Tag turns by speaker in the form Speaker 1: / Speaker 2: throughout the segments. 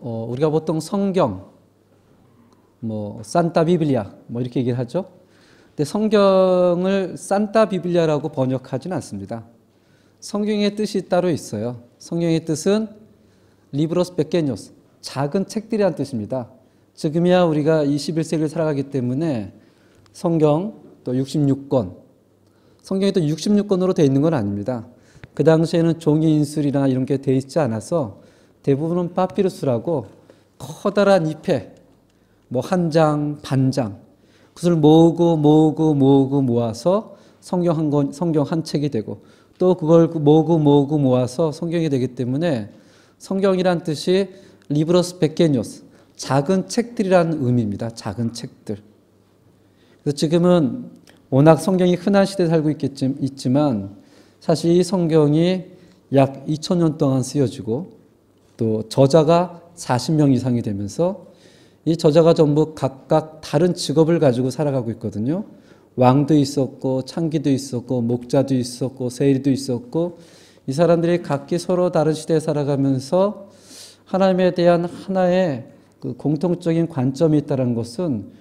Speaker 1: 우리가 보통 성경, 산타 비블리아, 이렇게 얘기를 하죠. 근데 성경을 산타 비블리아라고 번역하지는 않습니다. 성경의 뜻이 따로 있어요. 성경의 뜻은 리브로스 베케뇨스, 작은 책들이란 뜻입니다. 지금이야 우리가 21세기를 살아가기 때문에 성경 또 66권, 성경이 또 66권으로 되어 있는 건 아닙니다. 그 당시에는 종이 인술이나 이런 게 되어 있지 않아서 대부분은 파피루스라고 커다란 잎에 한 장, 반 장, 그것을 모으고 모아서 성경 한 책이 되고 또 그걸 모으고 모아서 성경이 되기 때문에 성경이란 뜻이 리브로스 베케뇨스, 작은 책들이라는 의미입니다. 작은 책들. 그래서 지금은 워낙 성경이 흔한 시대에 살고 있지만 사실 이 성경이 약 2000년 동안 쓰여지고 또 저자가 40명 이상이 되면서 이 저자가 전부 각각 다른 직업을 가지고 살아가고 있거든요. 왕도 있었고 창기도 있었고 목자도 있었고 세리도 있었고 이 사람들이 각기 서로 다른 시대에 살아가면서 하나님에 대한 하나의 그 공통적인 관점이 있다는 것은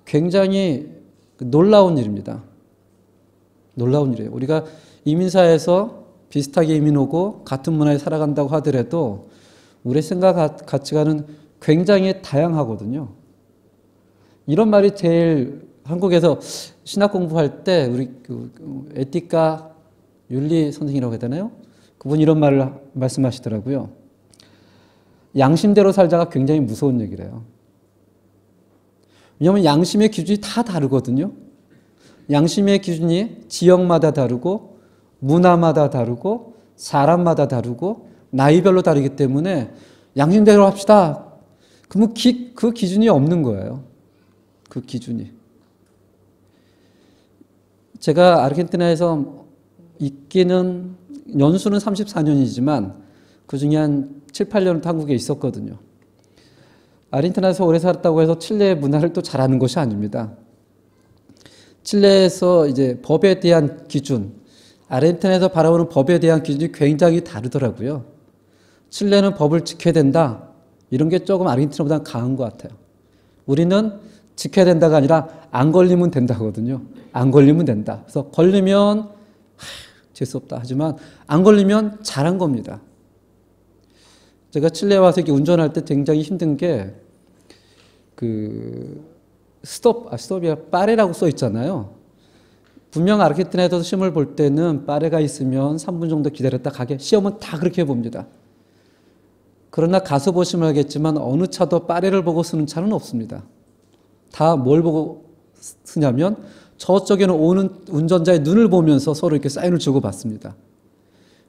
Speaker 1: 굉장히 놀라운 일입니다. 놀라운 일이에요. 우리가 이민사에서 비슷하게 이민 오고 같은 문화에 살아간다고 하더라도 우리의 생각 가치관은 굉장히 다양하거든요. 이런 말이 제일 한국에서 신학 공부할 때 우리 에티카 윤리 선생이라고 해야 되나요? 그분이 이런 말을 말씀하시더라고요. 양심대로 살자가 굉장히 무서운 얘기래요. 왜냐하면 양심의 기준이 다 다르거든요. 양심의 기준이 지역마다 다르고 문화마다 다르고 사람마다 다르고 나이별로 다르기 때문에 양심대로 합시다. 그러면 그 기준이 없는 거예요. 그 기준이. 제가 아르헨티나에서 있기는 연수는 34년이지만 그중에 한 7, 8년은 한국에 있었거든요. 아르헨티나에서 오래 살았다고 해서 칠레의 문화를 또 잘 아는 것이 아닙니다. 칠레에서 이제 법에 대한 기준, 아르헨티나에서 바라보는 법에 대한 기준이 굉장히 다르더라고요. 칠레는 법을 지켜야 된다. 이런 게 조금 아르헨티나보다 강한 것 같아요. 우리는 지켜야 된다가 아니라 안 걸리면 된다거든요. 안 걸리면 된다. 그래서 걸리면 재수없다. 하지만 안 걸리면 잘한 겁니다. 제가 칠레에 와서 이렇게 운전할 때 굉장히 힘든 게 스톱이야 빠레라고 써 있잖아요. 분명 아르헨티나에서 시험을 볼 때는 빠레가 있으면 3분 정도 기다렸다 가게 시험은 다 그렇게 봅니다. 그러나 가서 보시면 알겠지만 어느 차도 빠레를 보고 쓰는 차는 없습니다. 다 뭘 보고 쓰냐면 저쪽에는 오는 운전자의 눈을 보면서 서로 이렇게 사인을 주고 받습니다.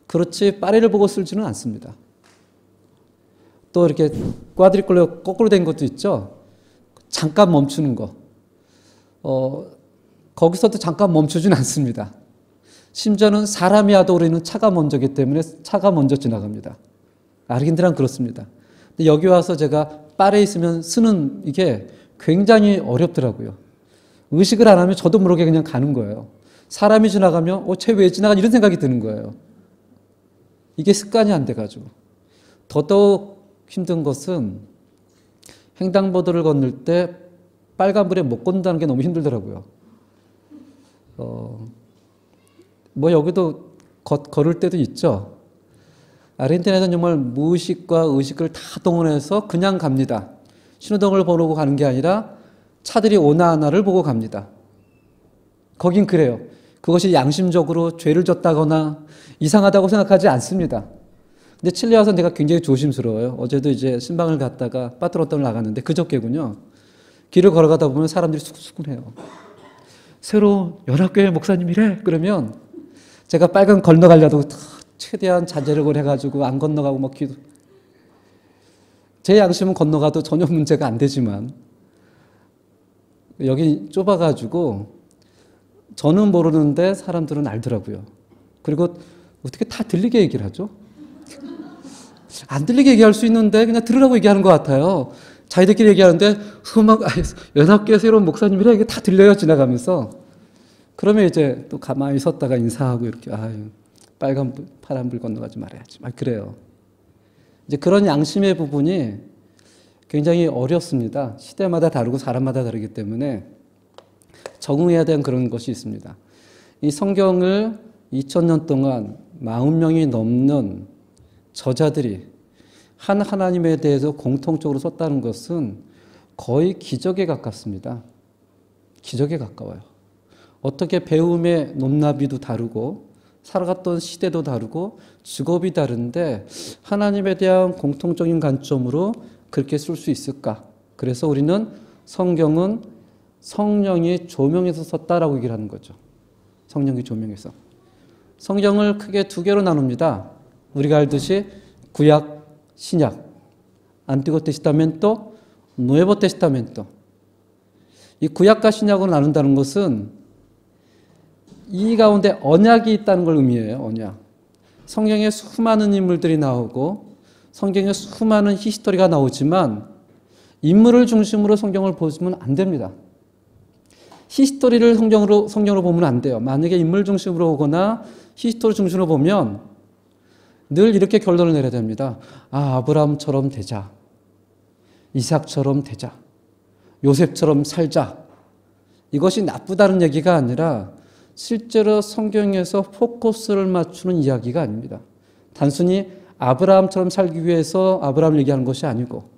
Speaker 1: 그렇지 빠레를 보고 쓰지는 않습니다. 또 이렇게 꽈드리클로 거꾸로 된 것도 있죠. 잠깐 멈추는 거. 거기서도 잠깐 멈추진 않습니다. 심지어는 사람이 하도 우리는 차가 먼저기 때문에 차가 먼저 지나갑니다. 아르헨티나는 그렇습니다. 근데 여기 와서 제가 빠레에 있으면 쓰는 이게 굉장히 어렵더라고요. 의식을 안 하면 저도 모르게 그냥 가는 거예요. 사람이 지나가면 쟤 왜 지나가지 이런 생각이 드는 거예요. 이게 습관이 안 돼가지고. 더더욱 힘든 것은 횡단보도를 건널 때 빨간불에 못 건너다는 게 너무 힘들더라고요. 여기도 걸을 때도 있죠. 아르헨티나에서는 정말 무의식과 의식을 다 동원해서 그냥 갑니다. 신호등을 보고 가는 게 아니라 차들이 오나 안 나를 보고 갑니다. 거긴 그래요. 그것이 양심적으로 죄를 졌다거나 이상하다고 생각하지 않습니다. 근데 칠레 와서 내가 굉장히 조심스러워요. 어제도 이제 신방을 갔다가 빠트로돈을 나갔는데 그저께군요. 길을 걸어가다 보면 사람들이 수군수군해요. 새로 연합교회 목사님이래? 그러면 제가 빨간 건너가려고 최대한 자제력을 해가지고 안 건너가고 기도. 제 양심은 건너가도 전혀 문제가 안 되지만 여기 좁아가지고 저는 모르는데 사람들은 알더라고요. 그리고 어떻게 다 들리게 얘기를 하죠? 안 들리게 얘기할 수 있는데 그냥 들으라고 얘기하는 것 같아요. 자기들끼리 얘기하는데 연합교회 새로운 목사님이라 이게 다 들려요 지나가면서. 그러면 이제 또 가만히 섰다가 인사하고 이렇게 빨간불 파란불 건너가지 말아야지 막 그래요. 이제 그런 양심의 부분이 굉장히 어렵습니다. 시대마다 다르고 사람마다 다르기 때문에 적응해야 되는 그런 것이 있습니다. 이 성경을 2000년 동안 40명이 넘는 저자들이 한 하나님에 대해서 공통적으로 썼다는 것은 거의 기적에 가깝습니다. 기적에 가까워요. 어떻게 배움의 높낮이도 다르고 살아갔던 시대도 다르고 직업이 다른데 하나님에 대한 공통적인 관점으로 그렇게 쓸 수 있을까? 그래서 우리는 성경은 성령이 조명해서 썼다라고 얘기를 하는 거죠. 성령이 조명해서. 성경을 크게 두 개로 나눕니다. 우리가 알듯이 구약, 신약, 안티고 테스타멘토, 누에보 테스타멘토. 이 구약과 신약으로 나눈다는 것은 이 가운데 언약이 있다는 걸 의미해요. 언약. 성경에 수많은 인물들이 나오고 성경에 수많은 히스토리가 나오지만 인물을 중심으로 성경을 보시면 안 됩니다. 히스토리를 성경으로 보면 안 돼요. 만약에 인물 중심으로 보거나 히스토리 중심으로 보면 늘 이렇게 결론을 내려야 됩니다. 아브라함처럼 되자. 이삭처럼 되자. 요셉처럼 살자. 이것이 나쁘다는 얘기가 아니라 실제로 성경에서 포커스를 맞추는 이야기가 아닙니다. 단순히 아브라함처럼 살기 위해서 아브라함을 얘기하는 것이 아니고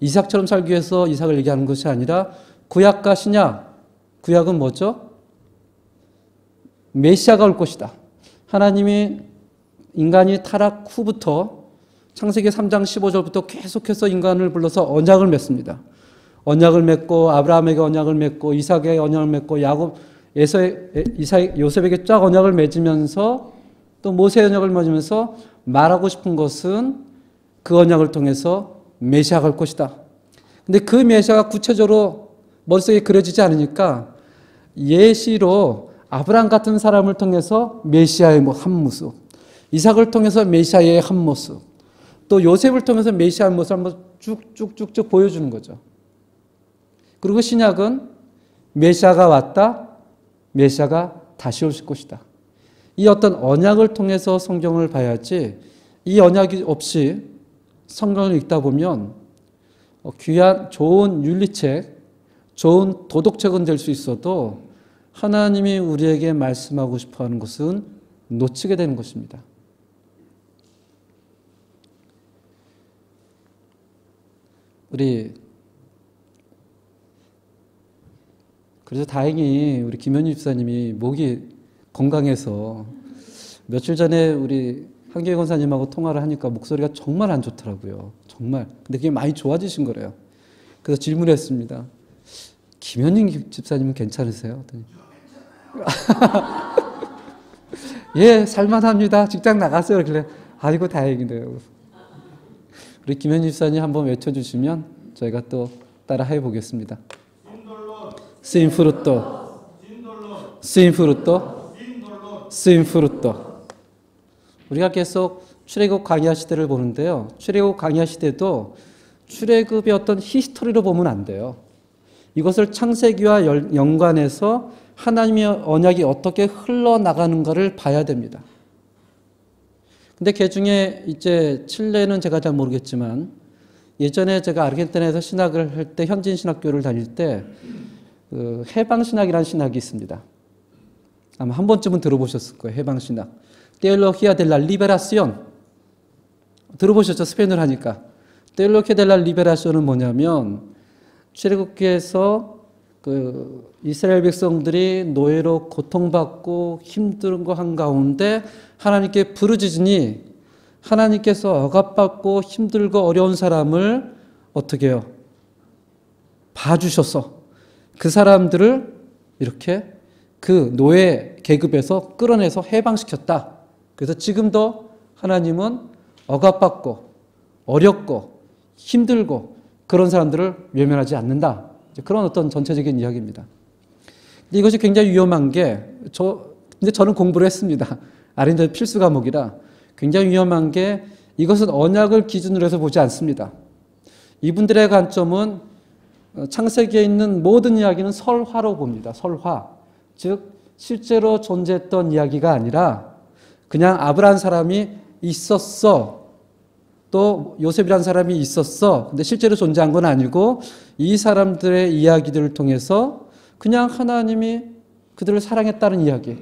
Speaker 1: 이삭처럼 살기 위해서 이삭을 얘기하는 것이 아니라 구약과 신약, 구약은 뭐죠? 메시아가 올 것이다. 하나님이 인간이 타락 후부터 창세기 3장 15절부터 계속해서 인간을 불러서 언약을 맺습니다. 언약을 맺고 아브라함에게 언약을 맺고 이삭에게 언약을 맺고 요셉에게 쫙 언약을 맺으면서 또 모세 언약을 맺으면서 말하고 싶은 것은 그 언약을 통해서 메시아가 올 것이다. 근데 그 메시아가 구체적으로 머릿속에 그려지지 않으니까 예시로 아브라함 같은 사람을 통해서 메시아의 한 모습, 이삭을 통해서 메시아의 한 모습, 또 요셉을 통해서 메시아의 모습을 한번 쭉쭉쭉쭉 보여주는 거죠. 그리고 신약은 메시아가 왔다, 메시아가 다시 오실 것이다. 이 어떤 언약을 통해서 성경을 봐야지 이 언약이 없이 성경을 읽다 보면 귀한 좋은 윤리책, 좋은 도덕책은 될 수 있어도 하나님이 우리에게 말씀하고 싶어하는 것은 놓치게 되는 것입니다. 그래서 다행히 우리 김현희 집사님이 목이 건강해서 며칠 전에 우리 한교회 권사님하고 통화를 하니까 목소리가 정말 안 좋더라고요. 정말. 근데 그게 많이 좋아지신 거래요. 그래서 질문했습니다. 김현희 집사님은 괜찮으세요? 예, 살만합니다. 직장 나갔어요. 그래. 아이고 다행이네요. 우리 김현희 집사님 한번 외쳐주시면 저희가 또 따라 해보겠습니다. Sin frutto, sin frutto, sin frutto. 우리가 계속 출애굽 광야 시대를 보는데요. 출애굽 광야 시대도 출애굽의 어떤 히스토리로 보면 안 돼요. 이것을 창세기와 연관해서 하나님의 언약이 어떻게 흘러나가는가를 봐야 됩니다. 근데 그 중에 이제 칠레는 제가 잘 모르겠지만 예전에 제가 아르헨티나에서 신학을 할 때 현진 신학교를 다닐 때 해방신학이라는 신학이 있습니다. 아마 한 번쯤은 들어보셨을 거예요. 해방신학. Teología de la Liberación. 들어보셨죠? 스페인어를 하니까. Teología de la Liberación은 뭐냐면 출애굽기에서 이스라엘 백성들이 노예로 고통받고 힘든 거 한가운데 하나님께 부르짖으니 하나님께서 억압받고 힘들고 어려운 사람을 어떻게 해요? 봐주셔서 그 사람들을 이렇게 그 노예 계급에서 끌어내서 해방시켰다. 그래서 지금도 하나님은 억압받고 어렵고 힘들고 그런 사람들을 외면하지 않는다. 그런 어떤 전체적인 이야기입니다. 근데 이것이 굉장히 위험한 게 근데 저는 공부를 했습니다. 아르헨티나 필수 과목이라 굉장히 위험한 게 이것은 언약을 기준으로 해서 보지 않습니다. 이분들의 관점은 창세기에 있는 모든 이야기는 설화로 봅니다. 설화. 즉 실제로 존재했던 이야기가 아니라 그냥 아브라함 사람이 있었어. 또 요셉이라는 사람이 있었어. 근데 실제로 존재한 건 아니고 이 사람들의 이야기들을 통해서 그냥 하나님이 그들을 사랑했다는 이야기.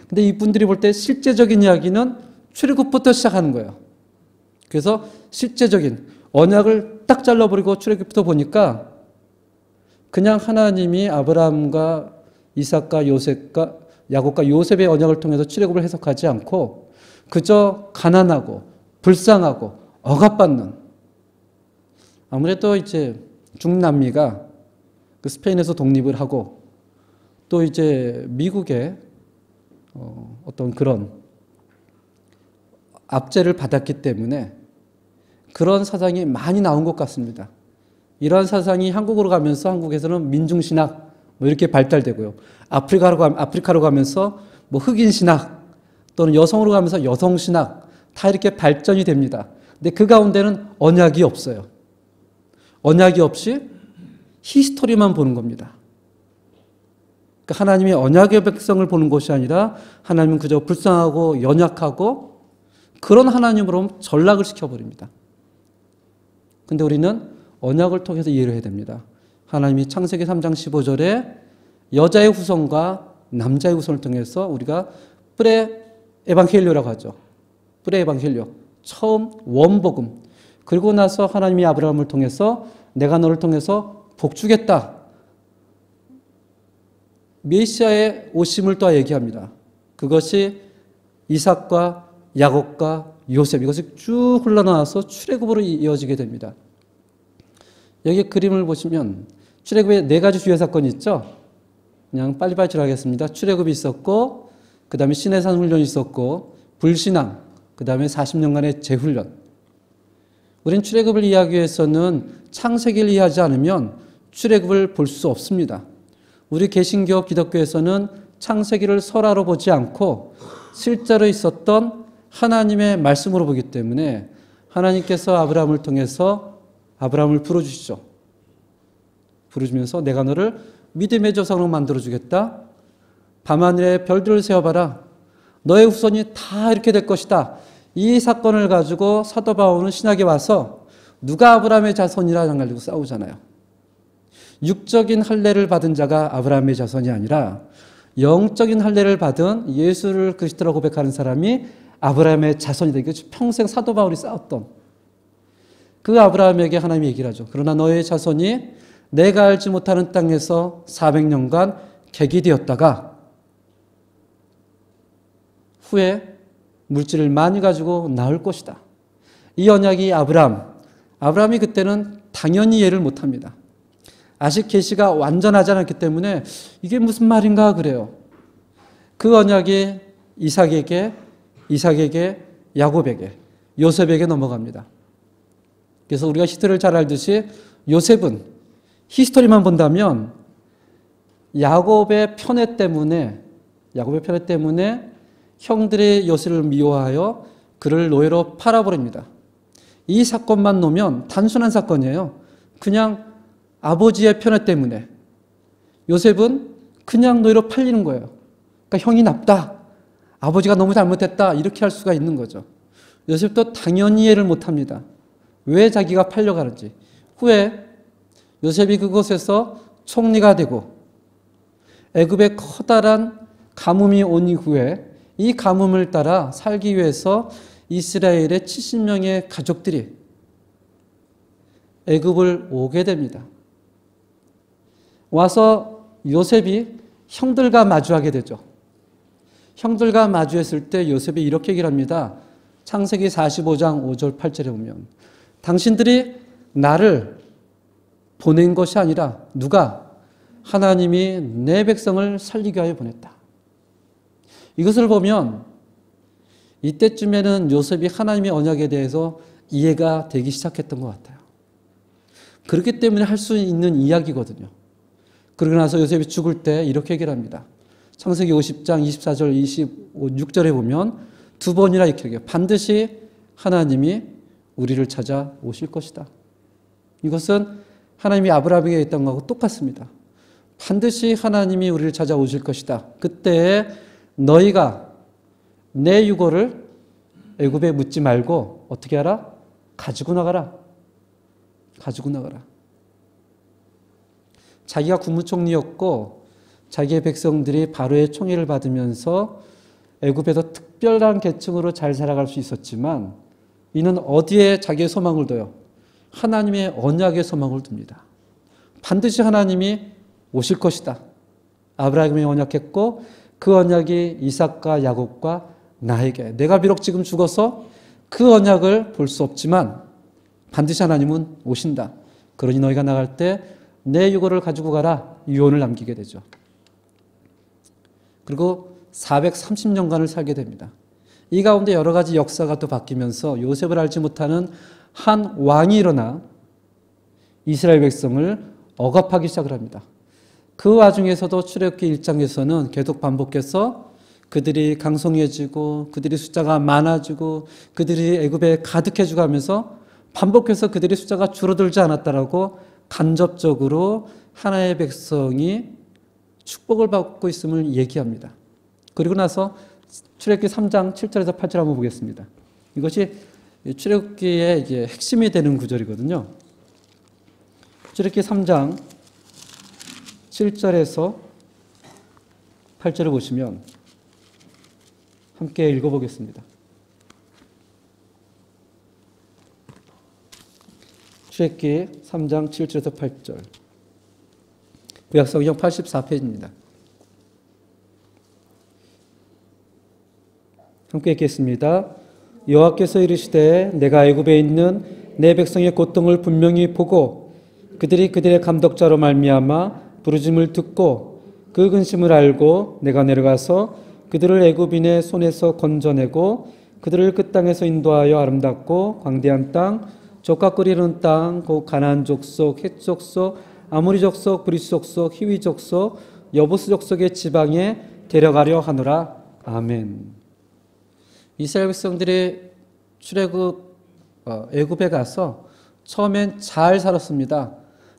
Speaker 1: 근데 이분들이 볼 때 실제적인 이야기는 출애굽부터 시작하는 거예요. 그래서 실제적인 언약을 딱 잘라버리고 출애굽부터 보니까 그냥 하나님이 아브라함과 이삭과 요셉과 야곱과 요셉의 언약을 통해서 출애굽을 해석하지 않고 그저 가난하고 불쌍하고 억압받는, 아무래도 이제 중남미가 그 스페인에서 독립을 하고 또 이제 미국의 어떤 그런 압제를 받았기 때문에 그런 사상이 많이 나온 것 같습니다. 이러한 사상이 한국으로 가면서 한국에서는 민중신학 뭐 이렇게 발달되고요. 아프리카로 가면서 뭐 흑인신학 또는 여성으로 가면서 여성신학 다 이렇게 발전이 됩니다. 근데 그 가운데는 언약이 없어요. 언약이 없이 히스토리만 보는 겁니다. 그러니까 하나님이 언약의 백성을 보는 것이 아니라 하나님은 그저 불쌍하고 연약하고 그런 하나님으로 전락을 시켜버립니다. 근데 우리는 언약을 통해서 이해를 해야 됩니다. 하나님이 창세기 3장 15절에 여자의 후손과 남자의 후손을 통해서 우리가 프레 에반겔리오라고 하죠. 프레 에반겔리오. 처음 원복음. 그리고 나서 하나님이 아브라함을 통해서 내가 너를 통해서 복 주겠다. 메시아의 오심을 또 얘기합니다. 그것이 이삭과 야곱과 요셉 이것이 쭉 흘러나와서 출애굽으로 이어지게 됩니다. 여기 그림을 보시면 출애굽에 네 가지 주요 사건이 있죠. 그냥 빨리빨리 지나가겠습니다. 출애굽이 있었고 그 다음에 시내산 훈련이 있었고 불신앙 그 다음에 40년간의 재훈련. 우린 출애굽을 이해하기 위해서는 창세기를 이해하지 않으면 출애굽을 볼 수 없습니다. 우리 개신교 기독교에서는 창세기를 설화로 보지 않고 실제로 있었던 하나님의 말씀으로 보기 때문에 하나님께서 아브라함을 통해서 아브라함을 부르주시죠. 부르주면서 내가 너를 믿음의 조상으로 만들어주겠다. 밤하늘에 별들을 세어봐라. 너의 후손이 다 이렇게 될 것이다. 이 사건을 가지고 사도 바울은 신학에 와서 누가 아브라함의 자손이라 가지고 싸우잖아요. 육적인 할례를 받은 자가 아브라함의 자손이 아니라 영적인 할례를 받은 예수를 그리스도라고 고백하는 사람이 아브라함의 자손이다. 이게 평생 사도 바울이 싸웠던 그 아브라함에게 하나님이 얘기를 하죠. 그러나 너의 자손이 내가 알지 못하는 땅에서 400년간 객이 되었다가 후에 물질을 많이 가지고 나올 것이다. 이 언약이 아브라함이 그때는 당연히 이해를 못합니다. 아직 계시가 완전하지 않았기 때문에 이게 무슨 말인가 그래요. 그 언약이 이삭에게, 야곱에게, 요셉에게 넘어갑니다. 그래서 우리가 히스토리를 잘 알듯이 요셉은 히스토리만 본다면 야곱의 편애 때문에 형들의 요셉을 미워하여 그를 노예로 팔아버립니다. 이 사건만 놓으면 단순한 사건이에요. 그냥 아버지의 편애 때문에 요셉은 그냥 노예로 팔리는 거예요. 그러니까 형이 납다. 아버지가 너무 잘못했다. 이렇게 할 수가 있는 거죠. 요셉도 당연히 이해를 못합니다. 왜 자기가 팔려가는지. 후에 요셉이 그곳에서 총리가 되고 애굽에 커다란 가뭄이 온 이후에 이 가뭄을 따라 살기 위해서 이스라엘의 70명의 가족들이 애굽을 오게 됩니다. 와서 요셉이 형들과 마주하게 되죠. 형들과 마주했을 때 요셉이 이렇게 얘기를 합니다. 창세기 45장 5절 8절에 보면 당신들이 나를 보낸 것이 아니라 누가? 하나님이 내 백성을 살리기 위하여 보냈다. 이것을 보면 이때쯤에는 요셉이 하나님의 언약에 대해서 이해가 되기 시작했던 것 같아요. 그렇기 때문에 할 수 있는 이야기거든요. 그러고 나서 요셉이 죽을 때 이렇게 얘기를 합니다. 창세기 50장 24절 26절에 보면 두 번이나 이렇게 얘기해요. 반드시 하나님이 우리를 찾아 오실 것이다. 이것은 하나님이 아브라함에게 했던 것하고 똑같습니다. 반드시 하나님이 우리를 찾아오실 것이다. 그때 너희가 내 유고를 애굽에 묻지 말고 어떻게 하라? 가지고 나가라. 가지고 나가라. 자기가 국무총리였고 자기의 백성들이 바로의 총애를 받으면서 애굽에서 특별한 계층으로 잘 살아갈 수 있었지만 이는 어디에 자기의 소망을 둬요? 하나님의 언약에 소망을 둡니다. 반드시 하나님이 오실 것이다. 아브라함이 언약했고 그 언약이 이삭과 야곱과 나에게, 내가 비록 지금 죽어서 그 언약을 볼 수 없지만 반드시 하나님은 오신다. 그러니 너희가 나갈 때 내 유고를 가지고 가라. 유언을 남기게 되죠. 그리고 430년간을 살게 됩니다. 이 가운데 여러 가지 역사가 또 바뀌면서 요셉을 알지 못하는 한 왕이 일어나 이스라엘 백성을 억압하기 시작을 합니다. 그 와중에서도 출애굽기 1장에서는 계속 반복해서 그들이 강성해지고 그들이 숫자가 많아지고 그들이 애굽에 가득해지고 하면서 반복해서 그들의 숫자가 줄어들지 않았다라고 간접적으로 하나의 백성이 축복을 받고 있음을 얘기합니다. 그리고 나서 출애굽기 3장 7절에서 8절 한번 보겠습니다. 이것이 출애굽기의 이제 핵심이 되는 구절이거든요. 출애굽기 3장 7절에서 8절을 보시면 함께 읽어보겠습니다. 출애굽기 3장 7절에서 8절. 구약성경 84페이지입니다. 함께 읽겠습니다. 여호와께서 이르시되 내가 애굽에 있는 내 백성의 고통을 분명히 보고 그들이 그들의 감독자로 말미암아 부르짐을 듣고 그 근심을 알고 내가 내려가서 그들을 애굽인의 손에서 건져내고 그들을 그 땅에서 인도하여 아름답고 광대한 땅 족과 끓이는 땅, 곧 가나안 족속, 헷 족속, 아모리 족속, 브리스 족속, 히위 족속, 여부스 족속의 지방에 데려가려 하노라. 아멘. 이스라엘 백성들이 애굽에 가서 처음엔 잘 살았습니다.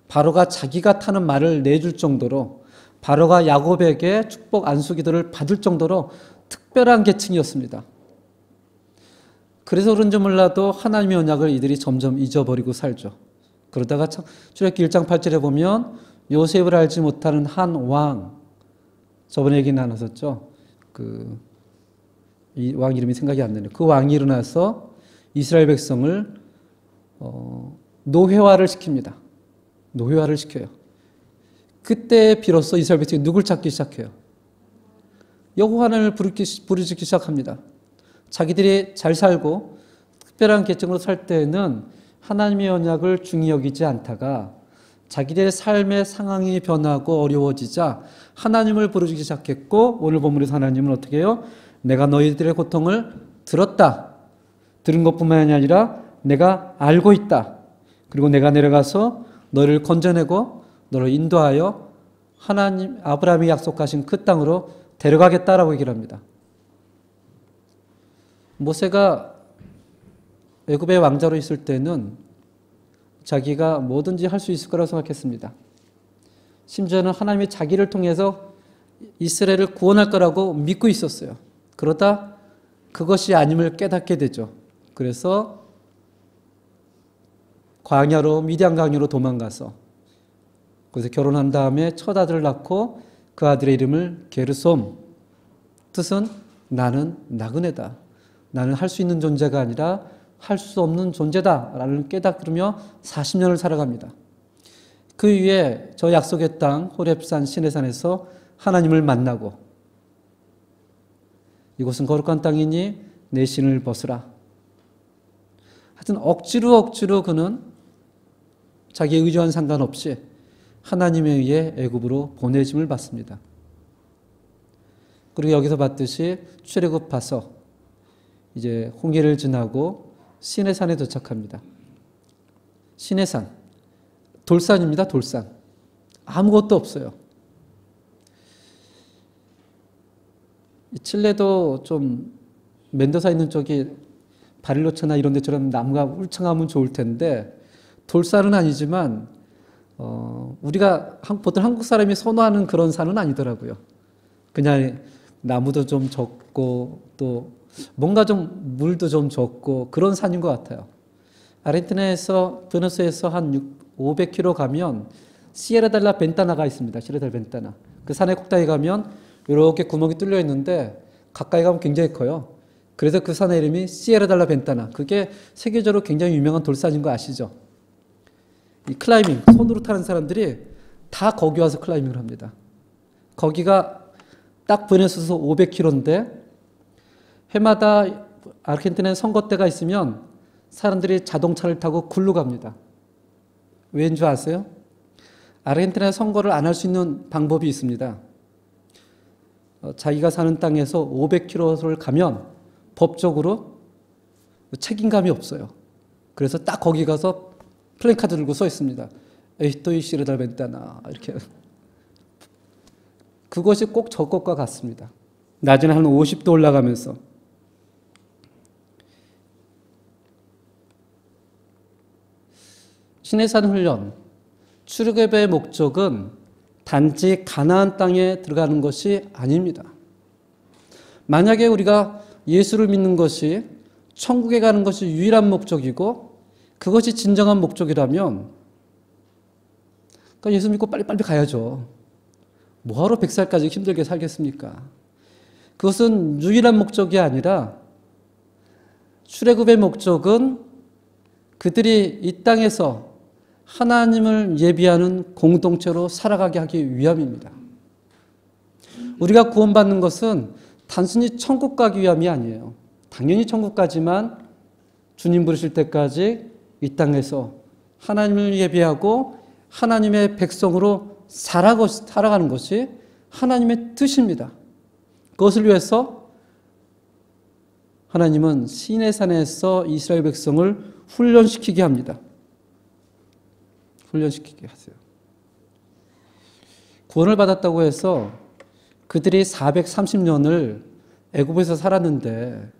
Speaker 1: 바로가 자기가 타는 말을 내줄 정도로, 바로가 야곱에게 축복 안수기도를 받을 정도로 특별한 계층이었습니다. 그래서 그런지 몰라도 하나님의 언약을 이들이 점점 잊어버리고 살죠. 그러다가 출애굽기 1장 8절에 보면 요셉을 알지 못하는 한 왕, 저번에 얘기 나눴었죠. 이 왕 이름이 생각이 안 나네요. 그 왕이 일어나서 이스라엘 백성을 노회화를 시킵니다. 노회화를 시켜요. 그때 비로소 이스라엘 백성이 누굴 찾기 시작해요? 여호와 하나님을 부르짖기 시작합니다. 자기들이 잘 살고 특별한 계층으로 살 때는 하나님의 언약을 중히 여기지 않다가 자기들의 삶의 상황이 변하고 어려워지자 하나님을 부르짖기 시작했고, 오늘 본문에서 하나님은 어떻게 해요? 내가 너희들의 고통을 들었다. 들은 것뿐만이 아니라 내가 알고 있다. 그리고 내가 내려가서 너를 건져내고 너를 인도하여 하나님 아브라함이 약속하신 그 땅으로 데려가겠다라고 얘기를 합니다. 모세가 애굽의 왕자로 있을 때는 자기가 뭐든지 할 수 있을 거라고 생각했습니다. 심지어는 하나님이 자기를 통해서 이스라엘을 구원할 거라고 믿고 있었어요. 그러다 그것이 아님을 깨닫게 되죠. 그래서 미디안 광야로 도망가서 거기서 결혼한 다음에 첫 아들을 낳고 그 아들의 이름을 게르솜, 뜻은 나는 나그네다. 나는 할 수 있는 존재가 아니라 할 수 없는 존재다 라는 깨닫으며 40년을 살아갑니다. 그 위에 저 약속의 땅 호렙산 시내산에서 하나님을 만나고, 이곳은 거룩한 땅이니 내 신을 벗으라. 하여튼 억지로 그는 자기의 의지와는 상관없이 하나님에 의해 애굽으로 보내짐을 받습니다. 그리고 여기서 봤듯이 출애굽 봐서 이제 홍해를 지나고 시내산에 도착합니다. 시내산, 돌산입니다. 돌산. 아무것도 없어요. 칠레도 좀 멘도사 있는 쪽이 바릴로체나 이런 데처럼 나무가 울창하면 좋을 텐데 돌산은 아니지만 우리가 보통 한국 사람이 선호하는 그런 산은 아니더라고요. 그냥 나무도 좀 적고 또 뭔가 좀 물도 좀 적고 그런 산인 것 같아요. 아르헨티나에서 부에노스에서 한 500km 가면 시에라 델라 벤타나가 있습니다. 시에라 델라 벤타나. 그 산의 꼭대기 가면 이렇게 구멍이 뚫려 있는데 가까이 가면 굉장히 커요. 그래서 그 산의 이름이 시에라 델라 벤타나. 그게 세계적으로 굉장히 유명한 돌산인 거 아시죠? 이 클라이밍, 손으로 타는 사람들이 다 거기 와서 클라이밍을 합니다. 거기가 딱 부에노스에서 500km인데 해마다 아르헨티나에 선거 때가 있으면 사람들이 자동차를 타고 굴러 갑니다. 왜인 줄 아세요? 아르헨티나에 선거를 안 할 수 있는 방법이 있습니다. 자기가 사는 땅에서 500km를 가면 법적으로 책임감이 없어요. 그래서 딱 거기 가서 플래카드 들고 서 있습니다. 에히토이 시르달 벤타나 이렇게. 그것이 꼭 저것과 같습니다. 낮에는 한 50도 올라가면서 시내산 훈련, 출애굽의 목적은 단지 가나안 땅에 들어가는 것이 아닙니다. 만약에 우리가 예수를 믿는 것이 천국에 가는 것이 유일한 목적이고 그것이 진정한 목적이라면 그러니까 예수 믿고 빨리빨리 가야죠. 뭐하러 100살까지 힘들게 살겠습니까? 그것은 유일한 목적이 아니라 출애굽의 목적은 그들이 이 땅에서 하나님을 예비하는 공동체로 살아가게 하기 위함입니다. 우리가 구원받는 것은 단순히 천국 가기 위함이 아니에요. 당연히 천국 가지만 주님 부르실 때까지 이 땅에서 하나님을 예비하고 하나님의 백성으로 살아가는 것이 하나님의 뜻입니다. 그것을 위해서 하나님은 시내산에서 이스라엘 백성을 훈련시키게 합니다. 훈련시키게 하세요. 구원을 받았다고 해서 그들이 430년을 애굽에서 살았는데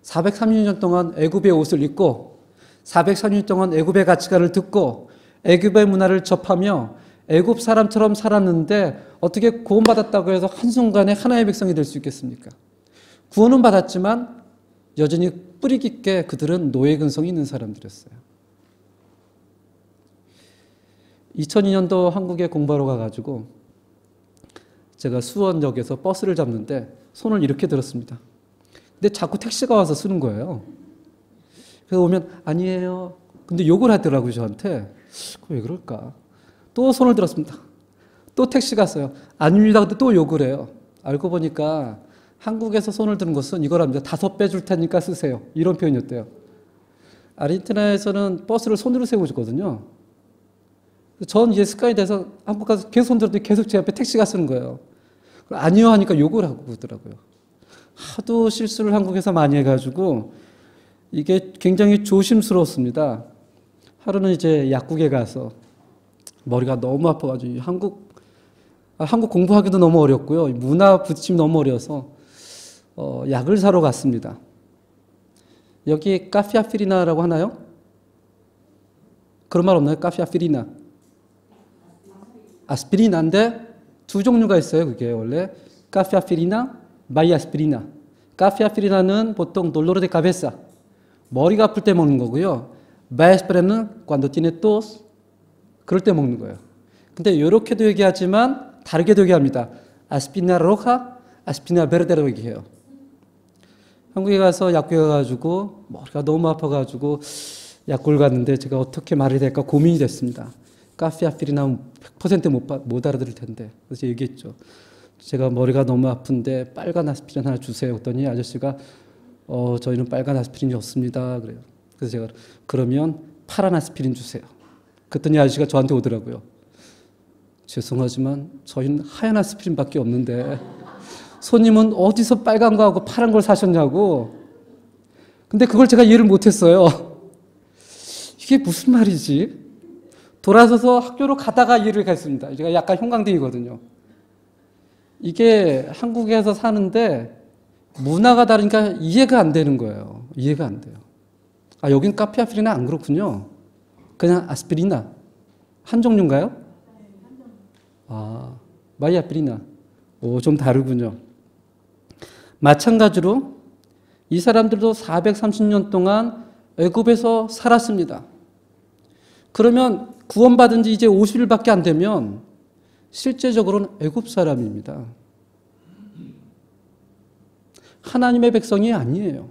Speaker 1: 430년 동안 애굽의 옷을 입고 430년 동안 애굽의 가치관을 듣고 애굽의 문화를 접하며 애굽 사람처럼 살았는데 어떻게 구원받았다고 해서 한순간에 하나의 백성이 될 수 있겠습니까? 구원은 받았지만 여전히 뿌리 깊게 그들은 노예 근성이 있는 사람들이었어요. 2002년도 한국에 공부하러 가가지고 제가 수원역에서 버스를 잡는데 손을 이렇게 들었습니다. 근데 자꾸 택시가 와서 쓰는 거예요. 그래서 오면 아니에요. 근데 욕을 하더라고요, 저한테. 왜 그럴까? 또 손을 들었습니다. 또 택시가 왔어요. 아닙니다. 근데 또 욕을 해요. 알고 보니까 한국에서 손을 드는 것은 이거랍니다. 5배 줄 테니까 쓰세요. 이런 표현이었대요. 아르헨티나에서는 버스를 손으로 세워주거든요. 전 이제 습관이 돼서 한국 가서 계속 손 들었더니 계속 제 앞에 택시가 쓰는 거예요. 아니요 하니까 욕을 하고 그러더라고요. 하도 실수를 한국에서 많이 해가지고 이게 굉장히 조심스러웠습니다. 하루는 이제 약국에 가서 머리가 너무 아파가지고 한국 공부하기도 너무 어렵고요. 문화 부딪힘이 너무 어려워서 약을 사러 갔습니다. 여기 카피아피리나라고 하나요? 그런 말 없나요? 카피아피리나. 아스피린인데 두 종류가 있어요. 그게 원래 카피아피리나, 바이아스피리나. 카피아피리나는 보통 dolor de cabeza, 머리가 아플 때 먹는 거고요. 바이아스피리나는 cuando tiene tos, 그럴 때 먹는 거예요. 근데 이렇게도 얘기하지만 다르게도 얘기합니다. 아스피리나 로하, 아스피리나 베르데라고 얘기해요. 한국에 가서 약국에 가가지고 머리가 너무 아파가지고 약국을 갔는데 제가 어떻게 말해야 될까 고민이 됐습니다. 카피아피리나 100% 못 알아들을 텐데. 그래서 얘기했죠. 제가 머리가 너무 아픈데 빨간 아스피린 하나 주세요. 그랬더니 아저씨가 저희는 빨간 아스피린이 없습니다. 그래요. 그래서 제가 그러면 파란 아스피린 주세요. 그랬더니 아저씨가 저한테 오더라고요. 죄송하지만 저희는 하얀 아스피린밖에 없는데 손님은 어디서 빨간 거하고 파란 걸 사셨냐고. 근데 그걸 제가 이해를 못했어요. 이게 무슨 말이지? 돌아서서 학교로 가다가 이해를 했습니다. 제가 약간 형광등이거든요. 이게 한국에서 사는데 문화가 다르니까 이해가 안 되는 거예요. 이해가 안 돼요. 아, 여긴 카피아피리나 안 그렇군요. 그냥 아스피리나. 한 종류인가요? 아, 마이아피리나. 오, 좀 다르군요. 마찬가지로 이 사람들도 430년 동안 애굽에서 살았습니다. 그러면 구원받은 지 이제 50일밖에 안 되면 실제적으로는 애굽 사람입니다. 하나님의 백성이 아니에요.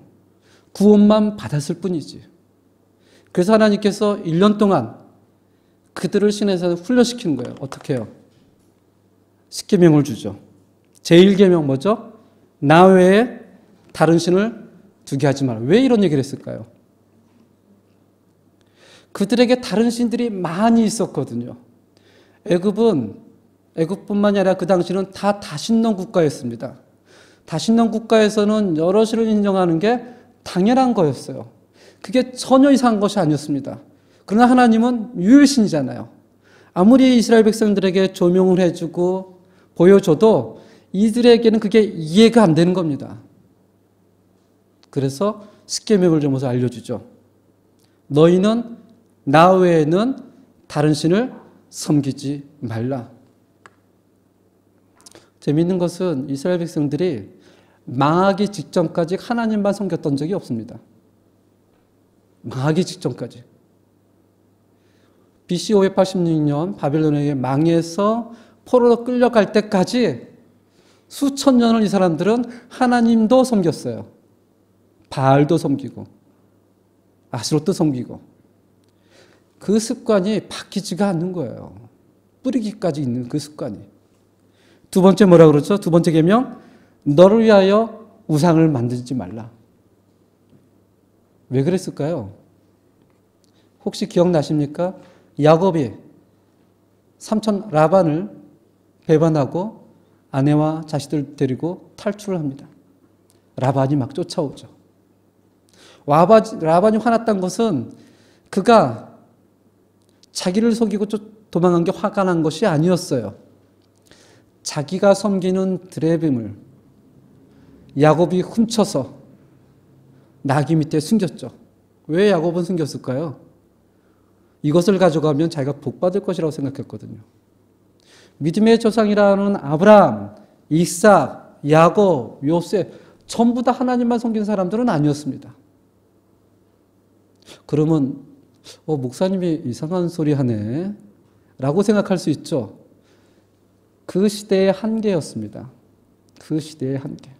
Speaker 1: 구원만 받았을 뿐이지. 그래서 하나님께서 1년 동안 그들을 시내에서 훈련시키는 거예요. 어떻게 해요? 10계명을 주죠. 제1계명 뭐죠? 나 외에 다른 신을 두게 하지 마라. 왜 이런 얘기를 했을까요? 그들에게 다른 신들이 많이 있었거든요. 애굽뿐만이 아니라 그 당시는 다 다신론 국가였습니다. 다신론 국가에서는 여러 신을 인정하는 게 당연한 거였어요. 그게 전혀 이상한 것이 아니었습니다. 그러나 하나님은 유일신이잖아요. 아무리 이스라엘 백성들에게 조명을 해주고 보여줘도 이들에게는 그게 이해가 안 되는 겁니다. 그래서 십계명을 주면서 알려주죠. 너희는 나 외에는 다른 신을 섬기지 말라. 재미있는 것은 이스라엘 백성들이 망하기 직전까지 하나님만 섬겼던 적이 없습니다. 망하기 직전까지. BC 586년 바벨론에게 망해서 포로로 끌려갈 때까지 수천 년을 이 사람들은 하나님도 섬겼어요. 바알도 섬기고 아스롯도 섬기고. 그 습관이 바뀌지가 않는 거예요. 뿌리기까지 있는 그 습관이. 두 번째 뭐라 그러죠? 두 번째 계명, 너를 위하여 우상을 만들지 말라. 왜 그랬을까요? 혹시 기억나십니까? 야곱이 삼촌 라반을 배반하고 아내와 자식들 데리고 탈출을 합니다. 라반이 막 쫓아오죠. 라반이 화났던 것은 그가 자기를 속이고 도망간 게 화가 난 것이 아니었어요. 자기가 섬기는 드레빔을 야곱이 훔쳐서 나귀 밑에 숨겼죠. 왜 야곱은 숨겼을까요? 이것을 가져가면 자기가 복받을 것이라고 생각했거든요. 믿음의 조상이라는 아브라함, 이삭, 야곱, 요셉 전부 다 하나님만 섬긴 사람들은 아니었습니다. 그러면 목사님이 이상한 소리 하네 라고 생각할 수 있죠. 그 시대의 한계였습니다. 그 시대의 한계.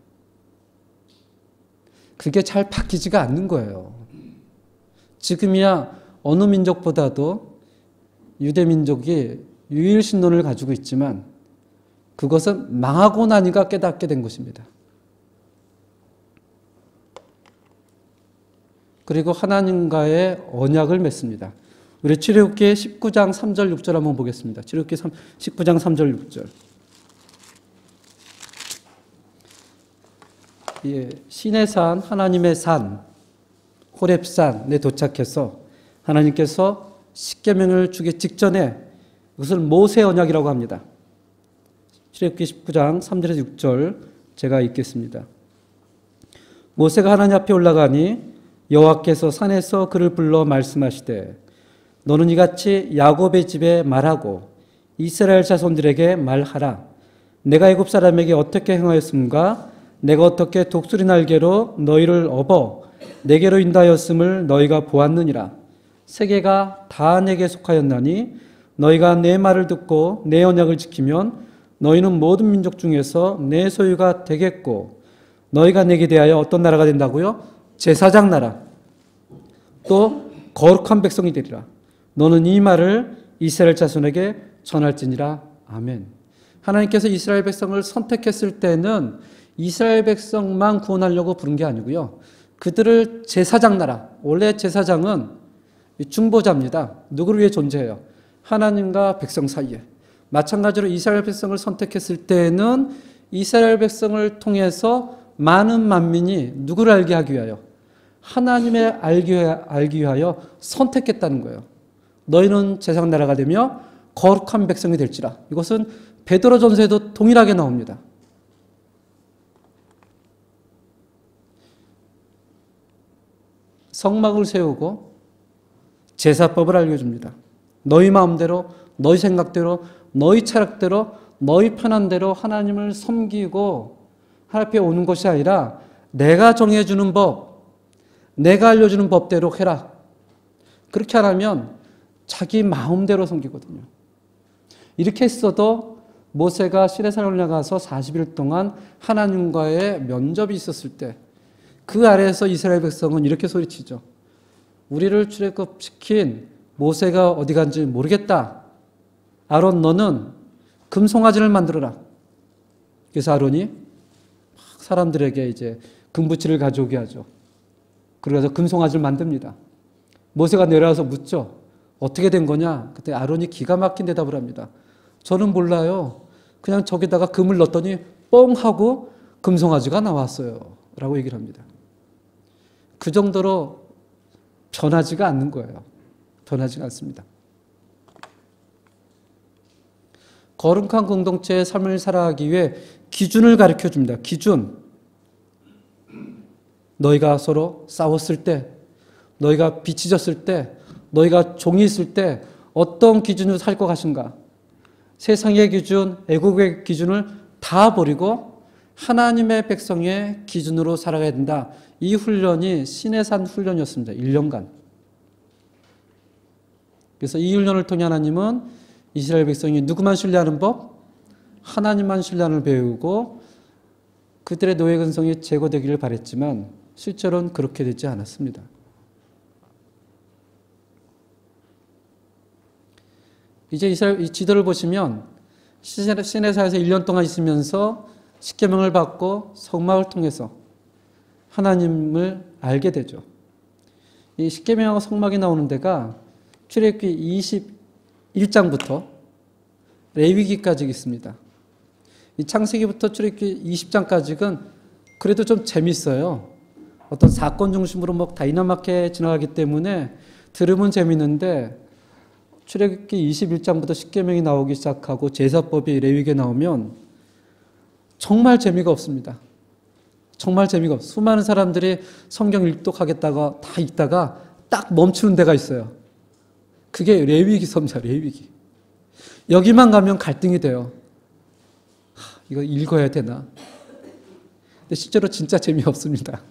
Speaker 1: 그게 잘 바뀌지가 않는 거예요. 지금이야 어느 민족보다도 유대 민족이 유일신론을 가지고 있지만 그것은 망하고 나니까 깨닫게 된 것입니다. 그리고 하나님과의 언약을 맺습니다. 우리 출애굽기 19장 3절 6절 한번 보겠습니다. 출애굽기 19장 3절 6절. 예, 시내산, 하나님의 산, 호렙산에 도착해서 하나님께서 십계명을 주기 직전에 그것을 모세 언약이라고 합니다. 출애굽기 19장 3절에서 6절 제가 읽겠습니다. 모세가 하나님 앞에 올라가니 여호와께서 산에서 그를 불러 말씀하시되 너는 이같이 야곱의 집에 말하고 이스라엘 자손들에게 말하라. 내가 애굽 사람에게 어떻게 행하였음과 내가 어떻게 독수리 날개로 너희를 업어 내게로 인도하였음을 너희가 보았느니라. 세계가 다 내게 속하였나니 너희가 내 말을 듣고 내 언약을 지키면 너희는 모든 민족 중에서 내 소유가 되겠고 너희가 내게 대하여 어떤 나라가 된다고요? 제사장 나라. 또 거룩한 백성이 되리라. 너는 이 말을 이스라엘 자손에게 전할지니라. 아멘. 하나님께서 이스라엘 백성을 선택했을 때는 이스라엘 백성만 구원하려고 부른 게 아니고요. 그들을 제사장 나라. 원래 제사장은 중보자입니다. 누구를 위해 존재해요? 하나님과 백성 사이에. 마찬가지로 이스라엘 백성을 선택했을 때는 이스라엘 백성을 통해서 많은 만민이 누구를 알게 하기 위하여? 하나님을 알기 위하여 선택했다는 거예요. 너희는 제사장 나라가 되며 거룩한 백성이 될지라. 이것은 베드로전서에도 동일하게 나옵니다. 성막을 세우고 제사법을 알려줍니다. 너희 마음대로, 너희 생각대로, 너희 철학대로, 너희 편한 대로 하나님을 섬기고 하나님 앞에 오는 것이 아니라 내가 정해주는 법, 내가 알려주는 법대로 해라. 그렇게 안 하면 자기 마음대로 섬기거든요. 이렇게 했어도 모세가 시내산에 올라가서 40일 동안 하나님과의 면접이 있었을 때 그 아래에서 이스라엘 백성은 이렇게 소리치죠. 우리를 출애굽시킨 모세가 어디 간지 모르겠다. 아론 너는 금송아지를 만들어라. 그래서 아론이 사람들에게 이제 금부치를 가져오게 하죠. 그래서 금송아지를 만듭니다. 모세가 내려와서 묻죠. 어떻게 된 거냐? 그때 아론이 기가 막힌 대답을 합니다. 저는 몰라요. 그냥 저기다가 금을 넣었더니 뻥 하고 금송아지가 나왔어요. 라고 얘기를 합니다. 그 정도로 변하지가 않는 거예요. 변하지가 않습니다. 거룩한 공동체의 삶을 살아가기 위해 기준을 가르쳐 줍니다. 기준. 너희가 서로 싸웠을 때, 너희가 빚지졌을 때, 너희가 종이 있을 때 어떤 기준으로 살 것 같은가? 세상의 기준, 애국의 기준을 다 버리고 하나님의 백성의 기준으로 살아가야 된다. 이 훈련이 시내산 훈련이었습니다. 1년간. 그래서 이 훈련을 통해 하나님은 이스라엘 백성이 누구만 신뢰하는 법? 하나님만 신뢰하는 배우고 그들의 노예 근성이 제거되기를 바랬지만 실제로는 그렇게 되지 않았습니다. 이제 이스라엘 이 지도를 보시면 시내사에서 1년 동안 있으면서 십계명을 받고 성막을 통해서 하나님을 알게 되죠. 이 십계명하고 성막이 나오는 데가 출애굽기 21장부터 레위기까지 있습니다. 이 창세기부터 출애굽기 20장까지는 그래도 좀 재밌어요. 어떤 사건 중심으로 뭐 다이나마게 지나가기 때문에 들으면 재밌는데 출애굽기 21장부터 십계명이 나오기 시작하고 제사법이 레위기에 나오면 정말 재미가 없습니다. 정말 재미가 없어요. 수많은 사람들이 성경 일독하겠다가 다 읽다가 딱 멈추는 데가 있어요. 그게 레위기서입니다. 레위기. 여기만 가면 갈등이 돼요. 이거 읽어야 되나? 근데 실제로 진짜 재미없습니다.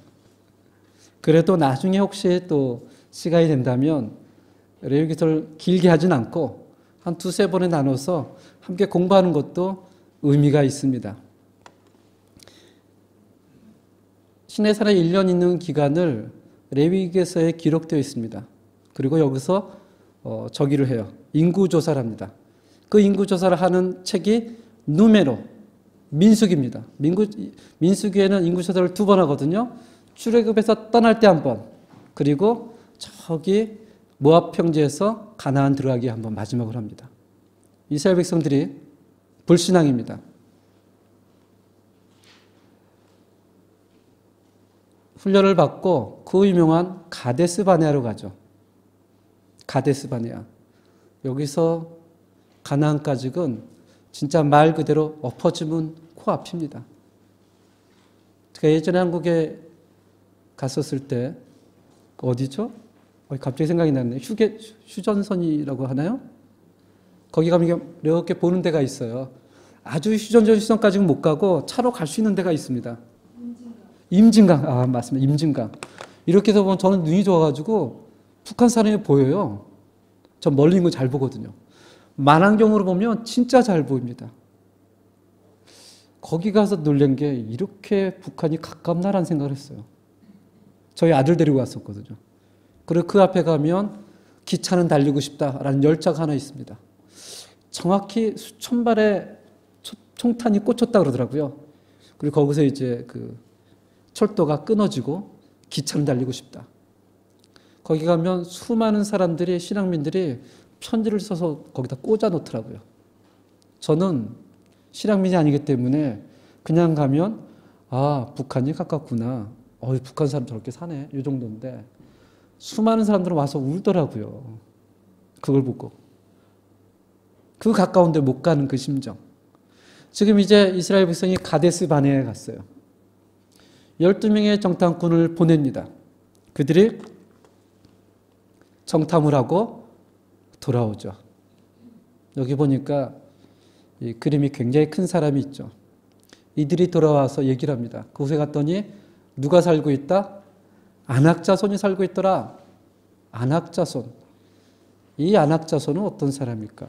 Speaker 1: 그래도 나중에 혹시 또 시간이 된다면 레위기서를 길게 하진 않고 한 두세 번에 나눠서 함께 공부하는 것도 의미가 있습니다. 시내산에 1년 있는 기간을 레위기서에 기록되어 있습니다. 그리고 여기서 저기를 해요. 인구조사를 합니다. 그 인구조사를 하는 책이 누메로, 민수기입니다. 민수기에는 인구조사를 2번 하거든요. 출애굽에서 떠날 때 1번, 그리고 저기 모압 평지에서 가나안 들어가기 1번 마지막으로 합니다. 이스라엘 백성들이 불신앙입니다. 훈련을 받고 그 유명한 가데스 바네아로 가죠. 가데스 바네아. 여기서 가나안까지는 진짜 말 그대로 엎어지면 코앞입니다. 제가 예전에 한국에 갔었을 때 어디죠? 갑자기 생각이 났네. 휴전선이라고 하나요? 거기 가면 이렇게 보는 데가 있어요. 아주 휴전까지는 못 가고 차로 갈 수 있는 데가 있습니다. 임진강. 아, 맞습니다. 임진강. 이렇게 해서 보면 저는 눈이 좋아가지고 북한 사람이 보여요. 전 멀리 있는 거 잘 보거든요. 만안경으로 보면 진짜 잘 보입니다. 거기 가서 놀란 게 이렇게 북한이 가깝나라는 생각을 했어요. 저희 아들 데리고 갔었거든요. 그리고 그 앞에 가면 기차는 달리고 싶다라는 열차가 하나 있습니다. 정확히 수천 발의 총탄이 꽂혔다 그러더라고요. 그리고 거기서 이제 그 철도가 끊어지고 기차는 달리고 싶다. 거기 가면 수많은 사람들이, 신앙민들이 편지를 써서 거기다 꽂아 놓더라고요. 저는 신앙민이 아니기 때문에 그냥 가면 아, 북한이 가깝구나. 북한 사람 저렇게 사네. 이 정도인데 수많은 사람들은 와서 울더라고요. 그걸 보고. 그 가까운데 못 가는 그 심정. 지금 이제 이스라엘 백성이 가데스 바네아에 갔어요. 12명의 정탐꾼을 보냅니다. 그들이 정탐을 하고 돌아오죠. 여기 보니까 이 그림이 굉장히 큰 사람이 있죠. 이들이 돌아와서 얘기를 합니다. 그곳에 갔더니 누가 살고 있다? 안악자손이 살고 있더라. 안악자손. 이 안악자손은 어떤 사람일까?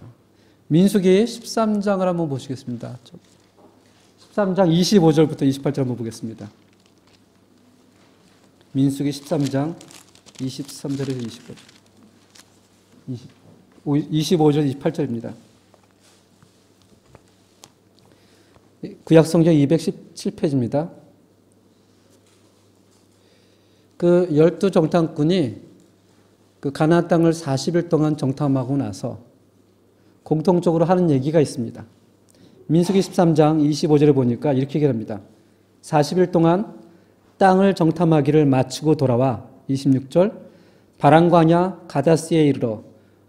Speaker 1: 민수기 13장을 한번 보시겠습니다. 13장 25절부터 28절 한번 보겠습니다. 민수기 13장 23절에서 25절. 25절 28절입니다. 구약성경 217페이지입니다. 그 12정탐꾼이 그 가나안 땅을 40일 동안 정탐하고 나서 공통적으로 하는 얘기가 있습니다. 민수기 13장 25절에 보니까 이렇게 얘기합니다. 40일 동안 땅을 정탐하기를 마치고 돌아와 26절 바란광야 가다스에 이르러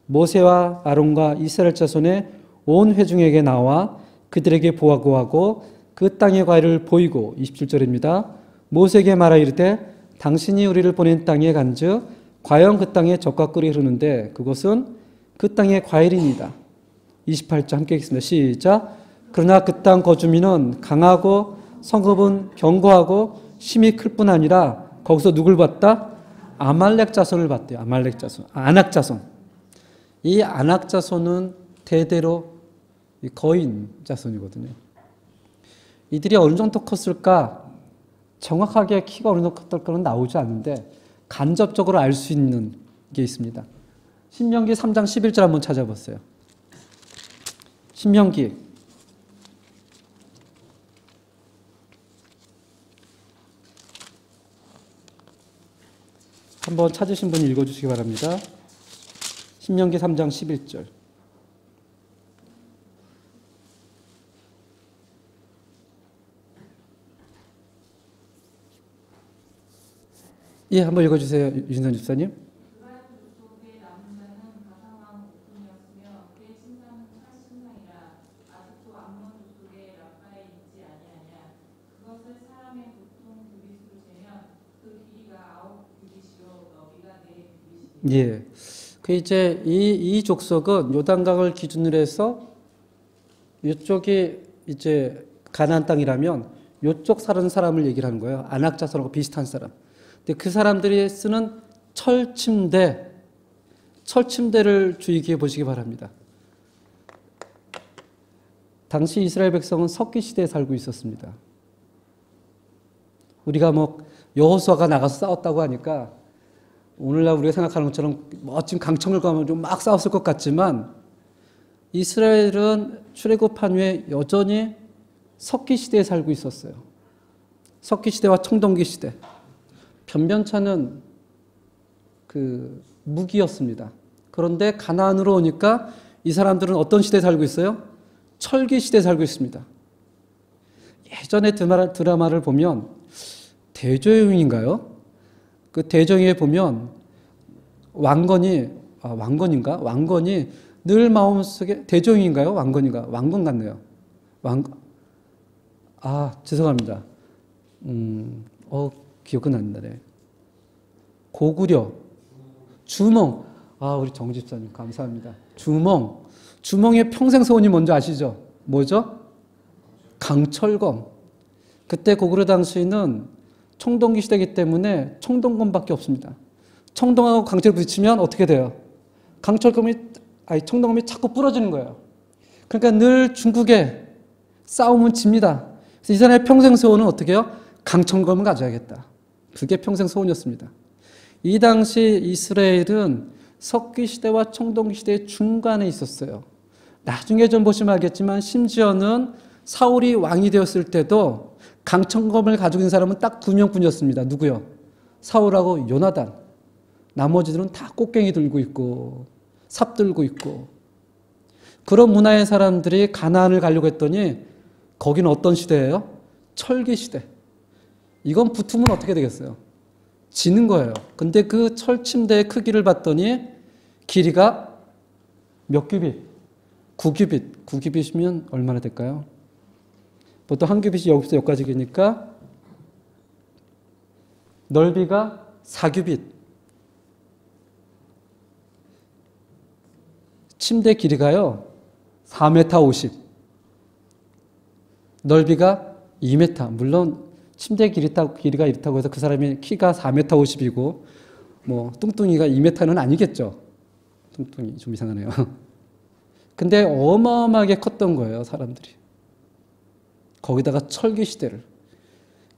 Speaker 1: 모세와 아론과 이스라엘 자손의 온 회중에게 나와 그들에게 보고하고 그 땅의 과일을 보이고 27절입니다. 모세에게 말하 이르되 당신이 우리를 보낸 땅에 간즉 과연 그 땅에 젖과 꿀이 흐르는데 그것은 그 땅의 과일입니다. 28절 함께 읽겠습니다. 시작. 그러나 그 땅 거주민은 강하고 성읍은 견고하고 힘이 클 뿐 아니라 거기서 누굴 봤다? 아말렉 자손을 봤대요. 아말렉 자손. 아낙 자손. 이 아낙 자손은 대대로 거인 자손이거든요. 이들이 어느 정도 컸을까? 정확하게 키가 어느 정도 컸을까는 나오지 않는데 간접적으로 알 수 있는 게 있습니다. 신명기 3장 11절 한번 찾아보세요. 신명기 한번 찾으신 분이 읽어주시기 바랍니다. 신명기 3장 11절. 예, 한번 읽어주세요. 유진선 집사님. 예. 그 이제 이 족속은 요단강을 기준으로 해서 이쪽이 이제 가나안 땅이라면 이쪽 사는 사람을 얘기를 하는 거예요. 아낙 자손하고 비슷한 사람. 근데 그 사람들이 쓰는 철침대를 주의 깊게 보시기 바랍니다. 당시 이스라엘 백성은 석기 시대에 살고 있었습니다. 우리가 여호수아가 나가서 싸웠다고 하니까 오늘날 우리가 생각하는 것처럼 멋진 강청을 가면 좀 막 싸웠을 것 같지만 이스라엘은 출애굽한 후에 여전히 석기 시대에 살고 있었어요. 석기 시대와 청동기 시대. 변변찮은 그 무기였습니다. 그런데 가나안으로 오니까 이 사람들은 어떤 시대에 살고 있어요? 철기 시대에 살고 있습니다. 예전에 드라마를 보면 대조영인가요? 그 대조영에 보면 왕건이 늘 마음속에 대조영인가요? 왕건인가? 왕건 같네요. 죄송합니다. 기억은 안 나네. 고구려, 주몽. 우리 정 집사님 감사합니다. 주몽의 평생 소원이 뭔지 아시죠? 뭐죠? 강철검. 그때 고구려 당시는 청동기 시대이기 때문에 청동검밖에 없습니다. 청동하고 강철을 부딪히면 어떻게 돼요? 청동검이 자꾸 부러지는 거예요. 그러니까 늘 중국에 싸우면 집니다. 그래서 이 사람의 평생 소원은 어떻게 해요? 강철검을 가져야겠다. 그게 평생 소원이었습니다. 이 당시 이스라엘은 석기 시대와 청동기 시대의 중간에 있었어요. 나중에 좀 보시면 알겠지만 심지어는 사울이 왕이 되었을 때도 강청검을 가지고 있는 사람은 딱 2명뿐이었습니다. 누구요? 사울하고 요나단. 나머지들은 다 꽃갱이 들고 있고 삽 들고 있고 그런 문화의 사람들이 가나안을 가려고 했더니 거기는 어떤 시대예요? 철기 시대. 이건 붙으면 어떻게 되겠어요? 지는 거예요. 근데 그 철침대의 크기를 봤더니 길이가 몇 규빗? 9규빗. 9규빗이면 얼마나 될까요? 보통 한 규빗이 여기서 여기까지니까 넓이가 4규빗. 침대 길이가요 4m 50. 넓이가 2m. 물론 침대 길이가 이렇다고 해서 그 사람이 키가 4m 50이고 뭐 뚱뚱이가 2m는 아니겠죠. 뚱뚱이 좀 이상하네요. 근데 어마어마하게 컸던 거예요, 사람들이. 거기다가 철기 시대를.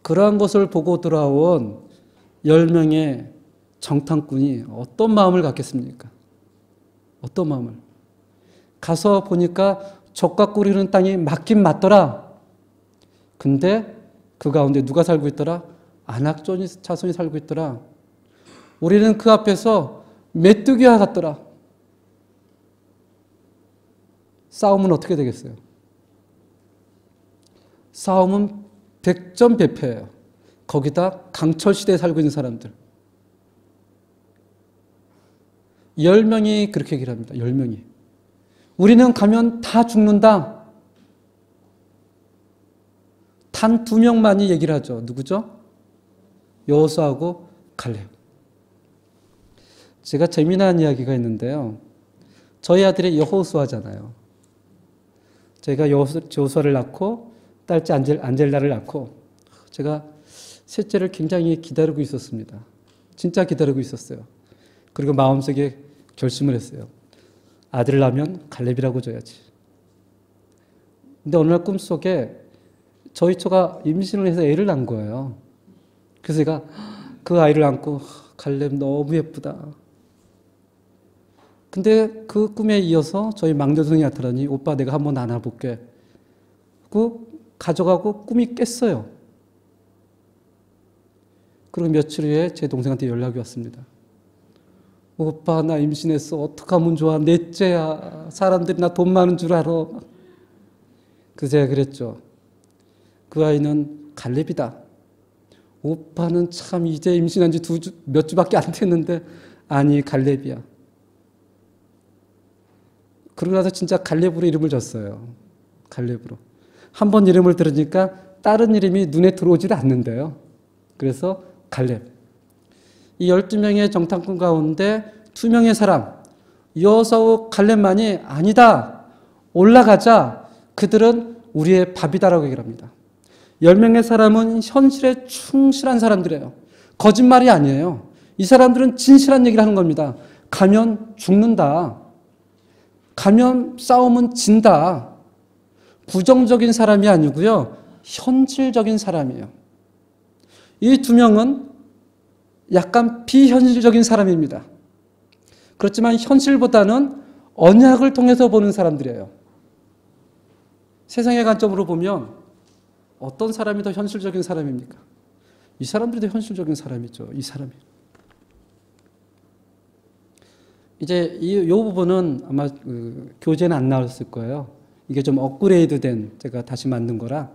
Speaker 1: 그러한 것을 보고 돌아온 10명의 정탐꾼이 어떤 마음을 갖겠습니까? 어떤 마음을? 가서 보니까 젖과 꿀 흐르는 땅이 맞긴 맞더라. 근데 그 가운데 누가 살고 있더라? 아낙 자손이 살고 있더라. 우리는 그 앞에서 메뚜기와 같더라. 싸움은 어떻게 되겠어요? 싸움은 백전백패예요. 거기다 강철 시대에 살고 있는 사람들. 10명이 그렇게 얘기를 합니다. 10명이. 우리는 가면 다 죽는다. 단 2명만이 얘기를 하죠. 누구죠? 여호수아하고 갈렙. 제가 재미난 이야기가 있는데요. 저희 아들이 여호수아잖아요. 제가 여호수아를 낳고 딸째 안젤라를 낳고 제가 셋째를 굉장히 기다리고 있었습니다. 진짜 기다리고 있었어요. 그리고 마음속에 결심을 했어요. 아들을 낳으면 갈렙이라고 줘야지. 근데 어느 날 꿈속에 저희 처가 임신을 해서 애를 낳은 거예요. 그래서 제가 그 아이를 안고 갈렙 너무 예쁘다. 근데 그 꿈에 이어서 저희 막내 동생이 나타나니 오빠 내가 한번 안아볼게. 그 가져가고 꿈이 깼어요. 그리고 며칠 후에 제 동생한테 연락이 왔습니다. 오빠 나 임신했어. 어떡하면 좋아. 넷째야. 사람들이 나 돈 많은 줄 알아. 그래서 제가 그랬죠. 그 아이는 갈렙이다. 오빠는 참 이제 임신한 지 몇 주밖에 안 됐는데 아니 갈렙이야. 그러고 나서 진짜 갈렙으로 이름을 줬어요. 갈렙으로. 한 번 이름을 들으니까 다른 이름이 눈에 들어오질 않는데요. 그래서 갈렙. 이 12명의 정탐꾼 가운데 2명의 사람, 여호수아와 갈렙만이 아니다. 올라가자. 그들은 우리의 밥이다라고 얘기를 합니다. 10명의 사람은 현실에 충실한 사람들이에요. 거짓말이 아니에요. 이 사람들은 진실한 얘기를 하는 겁니다. 가면 죽는다. 가면 싸움은 진다. 부정적인 사람이 아니고요. 현실적인 사람이에요. 이 2명은 약간 비현실적인 사람입니다. 그렇지만 현실보다는 언약을 통해서 보는 사람들이에요. 세상의 관점으로 보면 어떤 사람이 더 현실적인 사람입니까? 이 사람들이 더 현실적인 사람이죠. 이 사람이. 이제 이 부분은 아마 교재는 안 나왔을 거예요. 이게 좀 업그레이드된 제가 다시 만든 거라.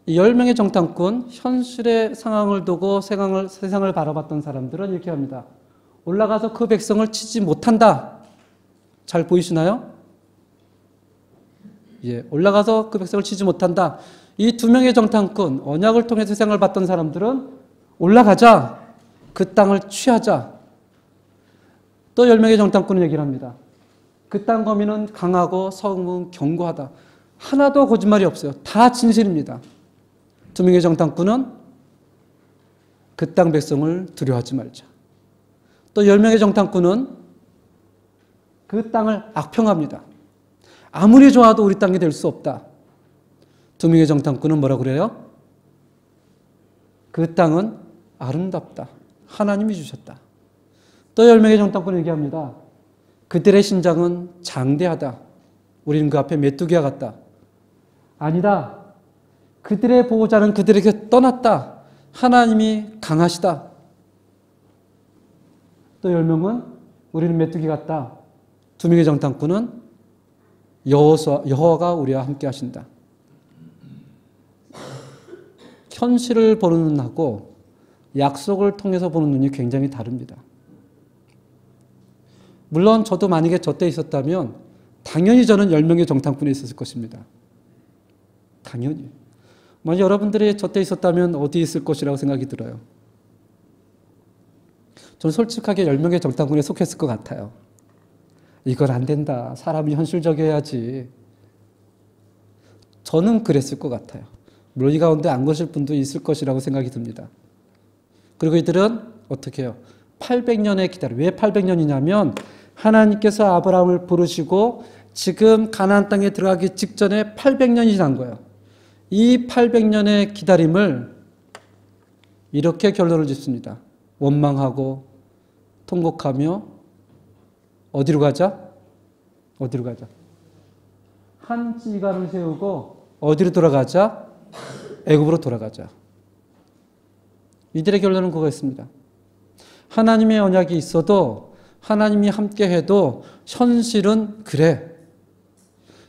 Speaker 1: 이 10명의 정탐꾼, 현실의 상황을 두고 세상을 바라봤던 사람들은 이렇게 합니다. 올라가서 그 백성을 치지 못한다. 잘 보이시나요? 예, 올라가서 그 백성을 치지 못한다. 이 2명의 정탐꾼, 언약을 통해서 세상을 봤던 사람들은 올라가자. 그 땅을 취하자. 또 10명의 정탐꾼은 얘기를 합니다. 그 땅 거민은 강하고 성은 견고하다. 하나도 거짓말이 없어요. 다 진실입니다. 2명의 정탐꾼은 그 땅 백성을 두려워하지 말자. 또 10명의 정탐꾼은 그 땅을 악평합니다. 아무리 좋아도 우리 땅이 될 수 없다. 2명의 정탐꾼은 뭐라고 그래요? 그 땅은 아름답다. 하나님이 주셨다. 또 10명의 정탐꾼은 얘기합니다. 그들의 심장은 장대하다. 우리는 그 앞에 메뚜기와 같다. 아니다. 그들의 보호자는 그들에게 떠났다. 하나님이 강하시다. 또 10명은 우리는 메뚜기 같다. 2명의 정탐꾼은 여호와가 우리와 함께 하신다. 현실을 보는 눈하고 약속을 통해서 보는 눈이 굉장히 다릅니다. 물론 저도 만약에 저 때 있었다면 당연히 저는 10명의 정탐꾼에 있었을 것입니다. 당연히. 만약 여러분들이 저 때 있었다면 어디 있을 것이라고 생각이 들어요. 저는 솔직하게 10명의 정탐꾼에 속했을 것 같아요. 이건 안 된다. 사람이 현실적이어야지. 저는 그랬을 것 같아요. 물론 이 가운데 안 거실 분도 있을 것이라고 생각이 듭니다. 그리고 이들은 어떻게 해요? 800년의 기다림. 왜 800년이냐면 하나님께서 아브라함을 부르시고 지금 가나안 땅에 들어가기 직전에 800년이 지난 거예요. 이 800년의 기다림을 이렇게 결론을 짓습니다. 원망하고 통곡하며 어디로 가자? 어디로 가자? 한 지간을 세우고 어디로 돌아가자? 애굽으로 돌아가자. 이들의 결론은 그거였습니다. 하나님의 언약이 있어도 하나님이 함께 해도 현실은 그래.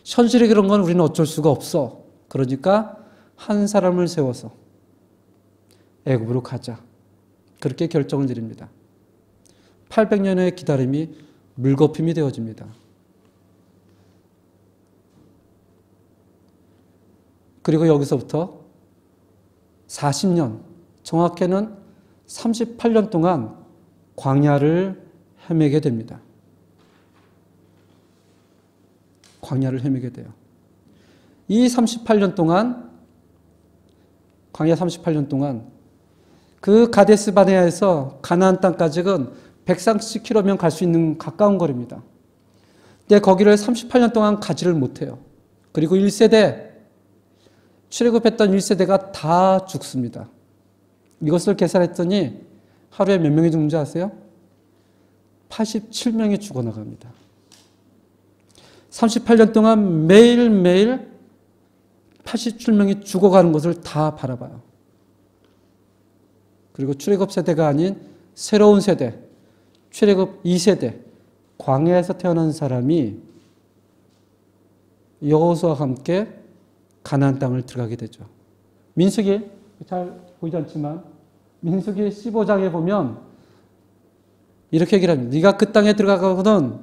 Speaker 1: 현실이 그런 건 우리는 어쩔 수가 없어. 그러니까 한 사람을 세워서 애굽으로 가자. 그렇게 결정을 내립니다. 800년의 기다림이 물거품이 되어집니다. 그리고 여기서부터 40년, 정확히는 38년 동안 광야를 헤매게 됩니다. 광야를 헤매게 돼요. 이 38년 동안, 광야 38년 동안 그 가데스 바네아에서 가나안 땅까지는 130km면 갈 수 있는 가까운 거리입니다. 근데 거기를 38년 동안 가지를 못해요. 그리고 1세대, 출애굽했던 1세대가 다 죽습니다. 이것을 계산했더니 하루에 몇 명이 죽는지 아세요? 87명이 죽어나갑니다. 38년 동안 매일매일 87명이 죽어가는 것을 다 바라봐요. 그리고 출애굽 세대가 아닌 새로운 세대, 출애굽 2세대, 광야에서 태어난 사람이 여호수아와 함께 가나안 땅을 들어가게 되죠. 민수기, 잘 보이지 않지만 민수기 15장에 보면 이렇게 얘기를 합니다. 네가 그 땅에 들어가거든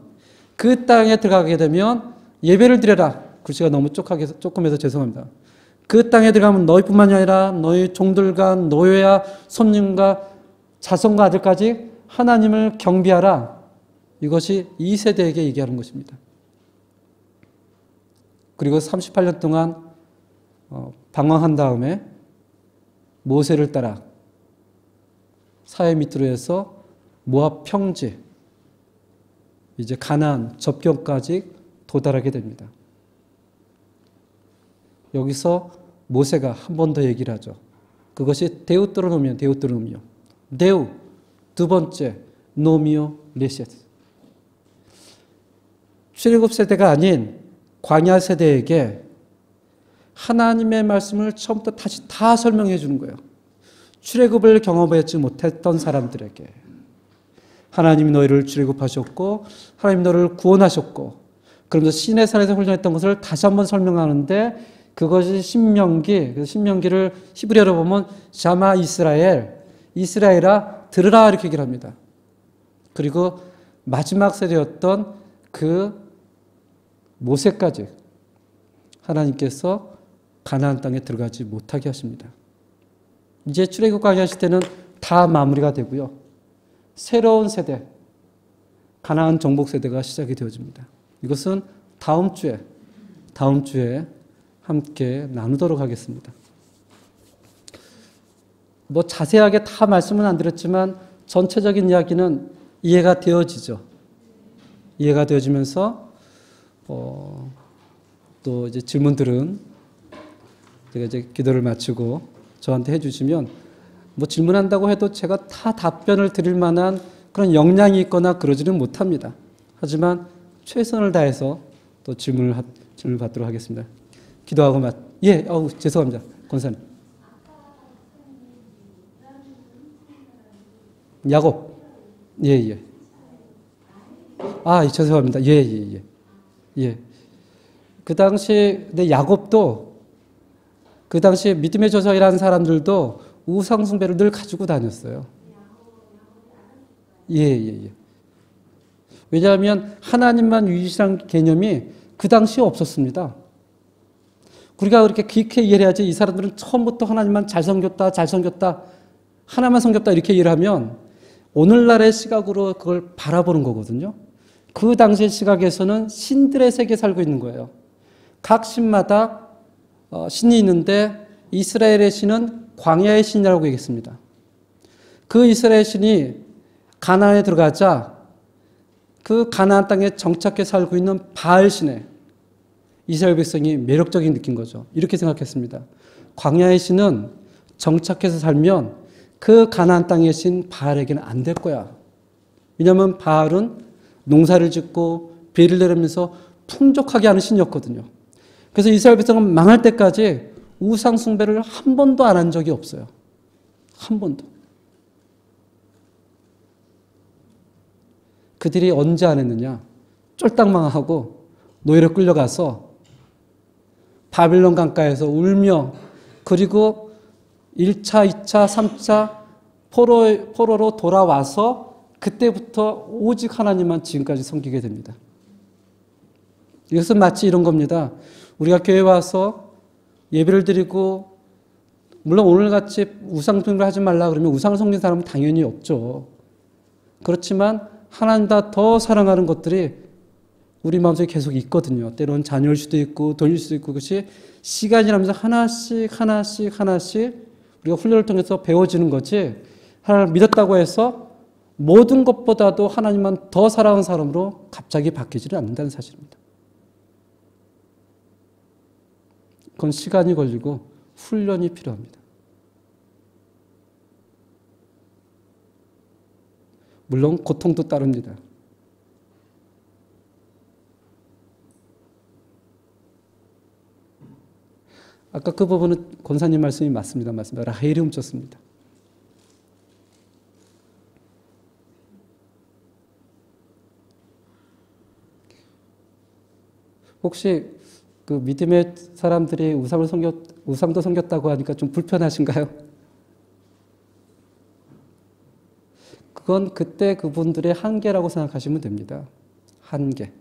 Speaker 1: 그 땅에 들어가게 되면 예배를 드려라. 글씨가 너무 조금해서 죄송합니다. 그 땅에 들어가면 너희뿐만이 아니라 너희 종들과 노예와 손님과 자손과 아들까지 하나님을 경배하라. 이것이 2세대에게 얘기하는 것입니다. 그리고 38년 동안 방황한 다음에 모세를 따라 사해 밑으로 해서 모압 평지, 이제 가나안 접경까지 도달하게 됩니다. 여기서 모세가 한 번 더 얘기를 하죠. 그것이 데우토로노미요. 데우, 두 번째, 노미오, 레셋. 출애굽 세대가 아닌 광야 세대에게 하나님의 말씀을 처음부터 다시 다 설명해 주는 거예요. 출애굽을 경험하지 못했던 사람들에게 하나님이 너희를 출애굽하셨고 하나님이 너를 구원하셨고 그러면서 시내산에서 훈련했던 것을 다시 한번 설명하는데 그것이 신명기, 그래서 신명기를 히브리어로 보면 샤마 이스라엘, 이스라엘아 들으라 이렇게 얘기를 합니다. 그리고 마지막 세대였던 그 모세까지 하나님께서 가나안 땅에 들어가지 못하게 하십니다. 이제 출애굽 광야하실 때는 다 마무리가 되고요. 새로운 세대, 가나안 정복 세대가 시작이 되어집니다. 이것은 다음 주에 함께 나누도록 하겠습니다. 뭐 자세하게 다 말씀은 안 드렸지만 전체적인 이야기는 이해가 되어지죠. 이해가 되어지면서 또 이제 질문들은 제가 이제 기도를 마치고 저한테 해주시면 뭐 질문한다고 해도 제가 다 답변을 드릴 만한 그런 역량이 있거나 그러지는 못합니다. 하지만 최선을 다해서 또 질문을 받도록 하겠습니다. 기도하고 죄송합니다. 권사님. 야곱. 예. 죄송합니다. 예. 그 당시 야곱도 그 당시 믿음의 조상이라는 사람들도 우상숭배를 늘 가지고 다녔어요. 예. 왜냐하면 하나님만 유일한 개념이 그 당시에 없었습니다. 우리가 그렇게 깊게 이해를 해야지 이 사람들은 처음부터 하나님만 잘 섬겼다, 하나만 섬겼다 이렇게 이해를 하면 오늘날의 시각으로 그걸 바라보는 거거든요. 그 당시의 시각에서는 신들의 세계에 살고 있는 거예요. 각 신마다 신이 있는데 이스라엘의 신은 광야의 신이라고 얘기했습니다. 그 이스라엘 신이 가나안에 들어가자 그 가나안 땅에 정착해 살고 있는 바알 신에 이스라엘 백성이 매력적인 느낀 거죠. 이렇게 생각했습니다. 광야의 신은 정착해서 살면 그 가나안 땅의 신 바알에게는 안 될 거야. 왜냐하면 바알은 농사를 짓고 비를 내리면서 풍족하게 하는 신이었거든요. 그래서 이스라엘 백성은 망할 때까지 우상 숭배를 한 번도 안 한 적이 없어요. 한 번도. 그들이 언제 안 했느냐? 쫄딱 망하고 노예로 끌려가서 바빌론 강가에서 울며, 그리고 1차, 2차, 3차 포로로 돌아와서 그때부터 오직 하나님만 지금까지 섬기게 됩니다. 이것은 마치 이런 겁니다. 우리가 교회 와서 예배를 드리고, 물론 오늘같이 우상 숭배를 하지 말라 그러면 우상을 섬기는 사람은 당연히 없죠. 그렇지만 하나님보다 더 사랑하는 것들이 우리 마음속에 계속 있거든요. 때로는 자녀일 수도 있고 돈일 수도 있고, 그것이 시간이 지나면서 하나씩 우리가 훈련을 통해서 배워지는 거지, 하나님을 믿었다고 해서 모든 것보다도 하나님만 더 사랑하는 사람으로 갑자기 바뀌지는 않는다는 사실입니다. 그건 시간이 걸리고 훈련이 필요합니다. 물론 고통도 따릅니다. 아까 그 부분은 권사님 말씀이 맞습니다. 라헬이 훔쳤습니다. 혹시 그 믿음의 사람들이 우상도 섬겼다고 하니까 좀 불편하신가요? 그건 그때 그분들의 한계라고 생각하시면 됩니다. 한계.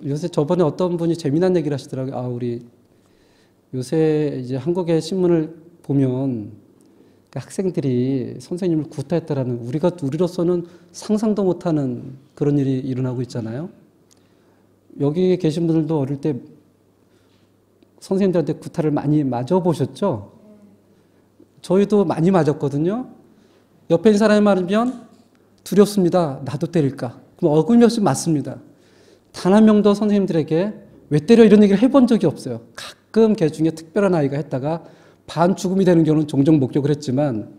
Speaker 1: 요새 저번에 어떤 분이 재미난 얘기를 하시더라고요. 우리 요새 이제 한국의 신문을 보면 학생들이 선생님을 구타했다라는, 우리로서는 상상도 못하는 그런 일이 일어나고 있잖아요. 여기 계신 분들도 어릴 때 선생님들한테 구타를 많이 맞아보셨죠? 저희도 많이 맞았거든요. 옆에 있는 사람이 말하면 두렵습니다. 나도 때릴까? 그럼 어금니없이 맞습니다. 단 한 명도 선생님들에게 왜 때려 이런 얘기를 해본 적이 없어요. 가끔 개 중에 특별한 아이가 했다가 반 죽음이 되는 경우는 종종 목격을 했지만,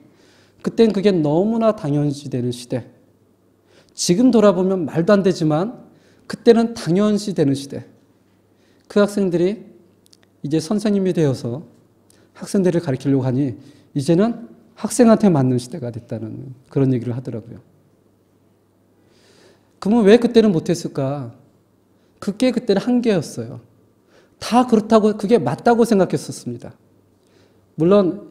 Speaker 1: 그땐 그게 너무나 당연시되는 시대. 지금 돌아보면 말도 안 되지만 그때는 당연시되는 시대. 그 학생들이 이제 선생님이 되어서 학생들을 가르치려고 하니 이제는 학생한테 맞는 시대가 됐다는 그런 얘기를 하더라고요. 그러면 왜 그때는 못했을까? 그게 그때는 한계였어요. 다 그렇다고, 그게 맞다고 생각했었습니다. 물론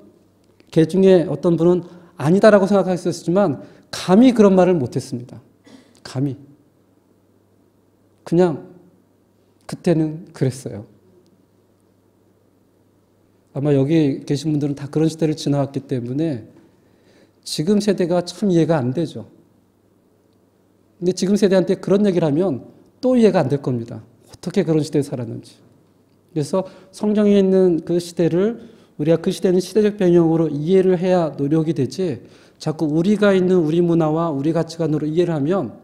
Speaker 1: 개 중에 어떤 분은 아니다라고 생각했었지만 감히 그런 말을 못했습니다. 감히. 그냥 그때는 그랬어요. 아마 여기 계신 분들은 다 그런 시대를 지나왔기 때문에 지금 세대가 참 이해가 안 되죠. 근데 지금 세대한테 그런 얘기를 하면 또 이해가 안 될 겁니다. 어떻게 그런 시대에 살았는지. 그래서 성경에 있는 그 시대를 우리가 그 시대는 시대적 변형으로 이해를 해야 노력이 되지, 자꾸 우리가 있는 우리 문화와 우리 가치관으로 이해를 하면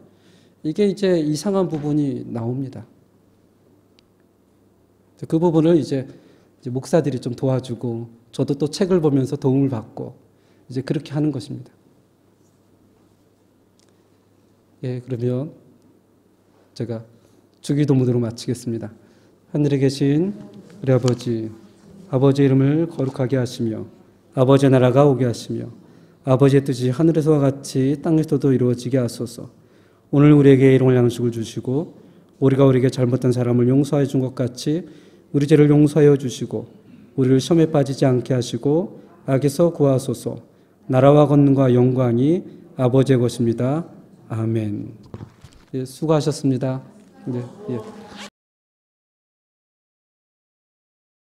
Speaker 1: 이게 이제 이상한 부분이 나옵니다. 그 부분을 이제 목사들이 좀 도와주고, 저도 또 책을 보면서 도움을 받고 이제 그렇게 하는 것입니다. 예, 그러면 제가 주기도문으로 마치겠습니다. 하늘에 계신 우리 아버지, 아버지의 이름을 거룩하게 하시며 아버지의 나라가 오게 하시며 아버지의 뜻이 하늘에서와 같이 땅에서도 이루어지게 하소서. 오늘 우리에게 일용할 양식을 주시고 우리가 우리에게 잘못한 사람을 용서해 준 것 같이 우리 죄를 용서하여 주시고 우리를 시험에 빠지지 않게 하시고 악에서 구하소서. 나라와 권능과 영광이 아버지의 것입니다. 아멘. 예, 수고하셨습니다. 네, 예.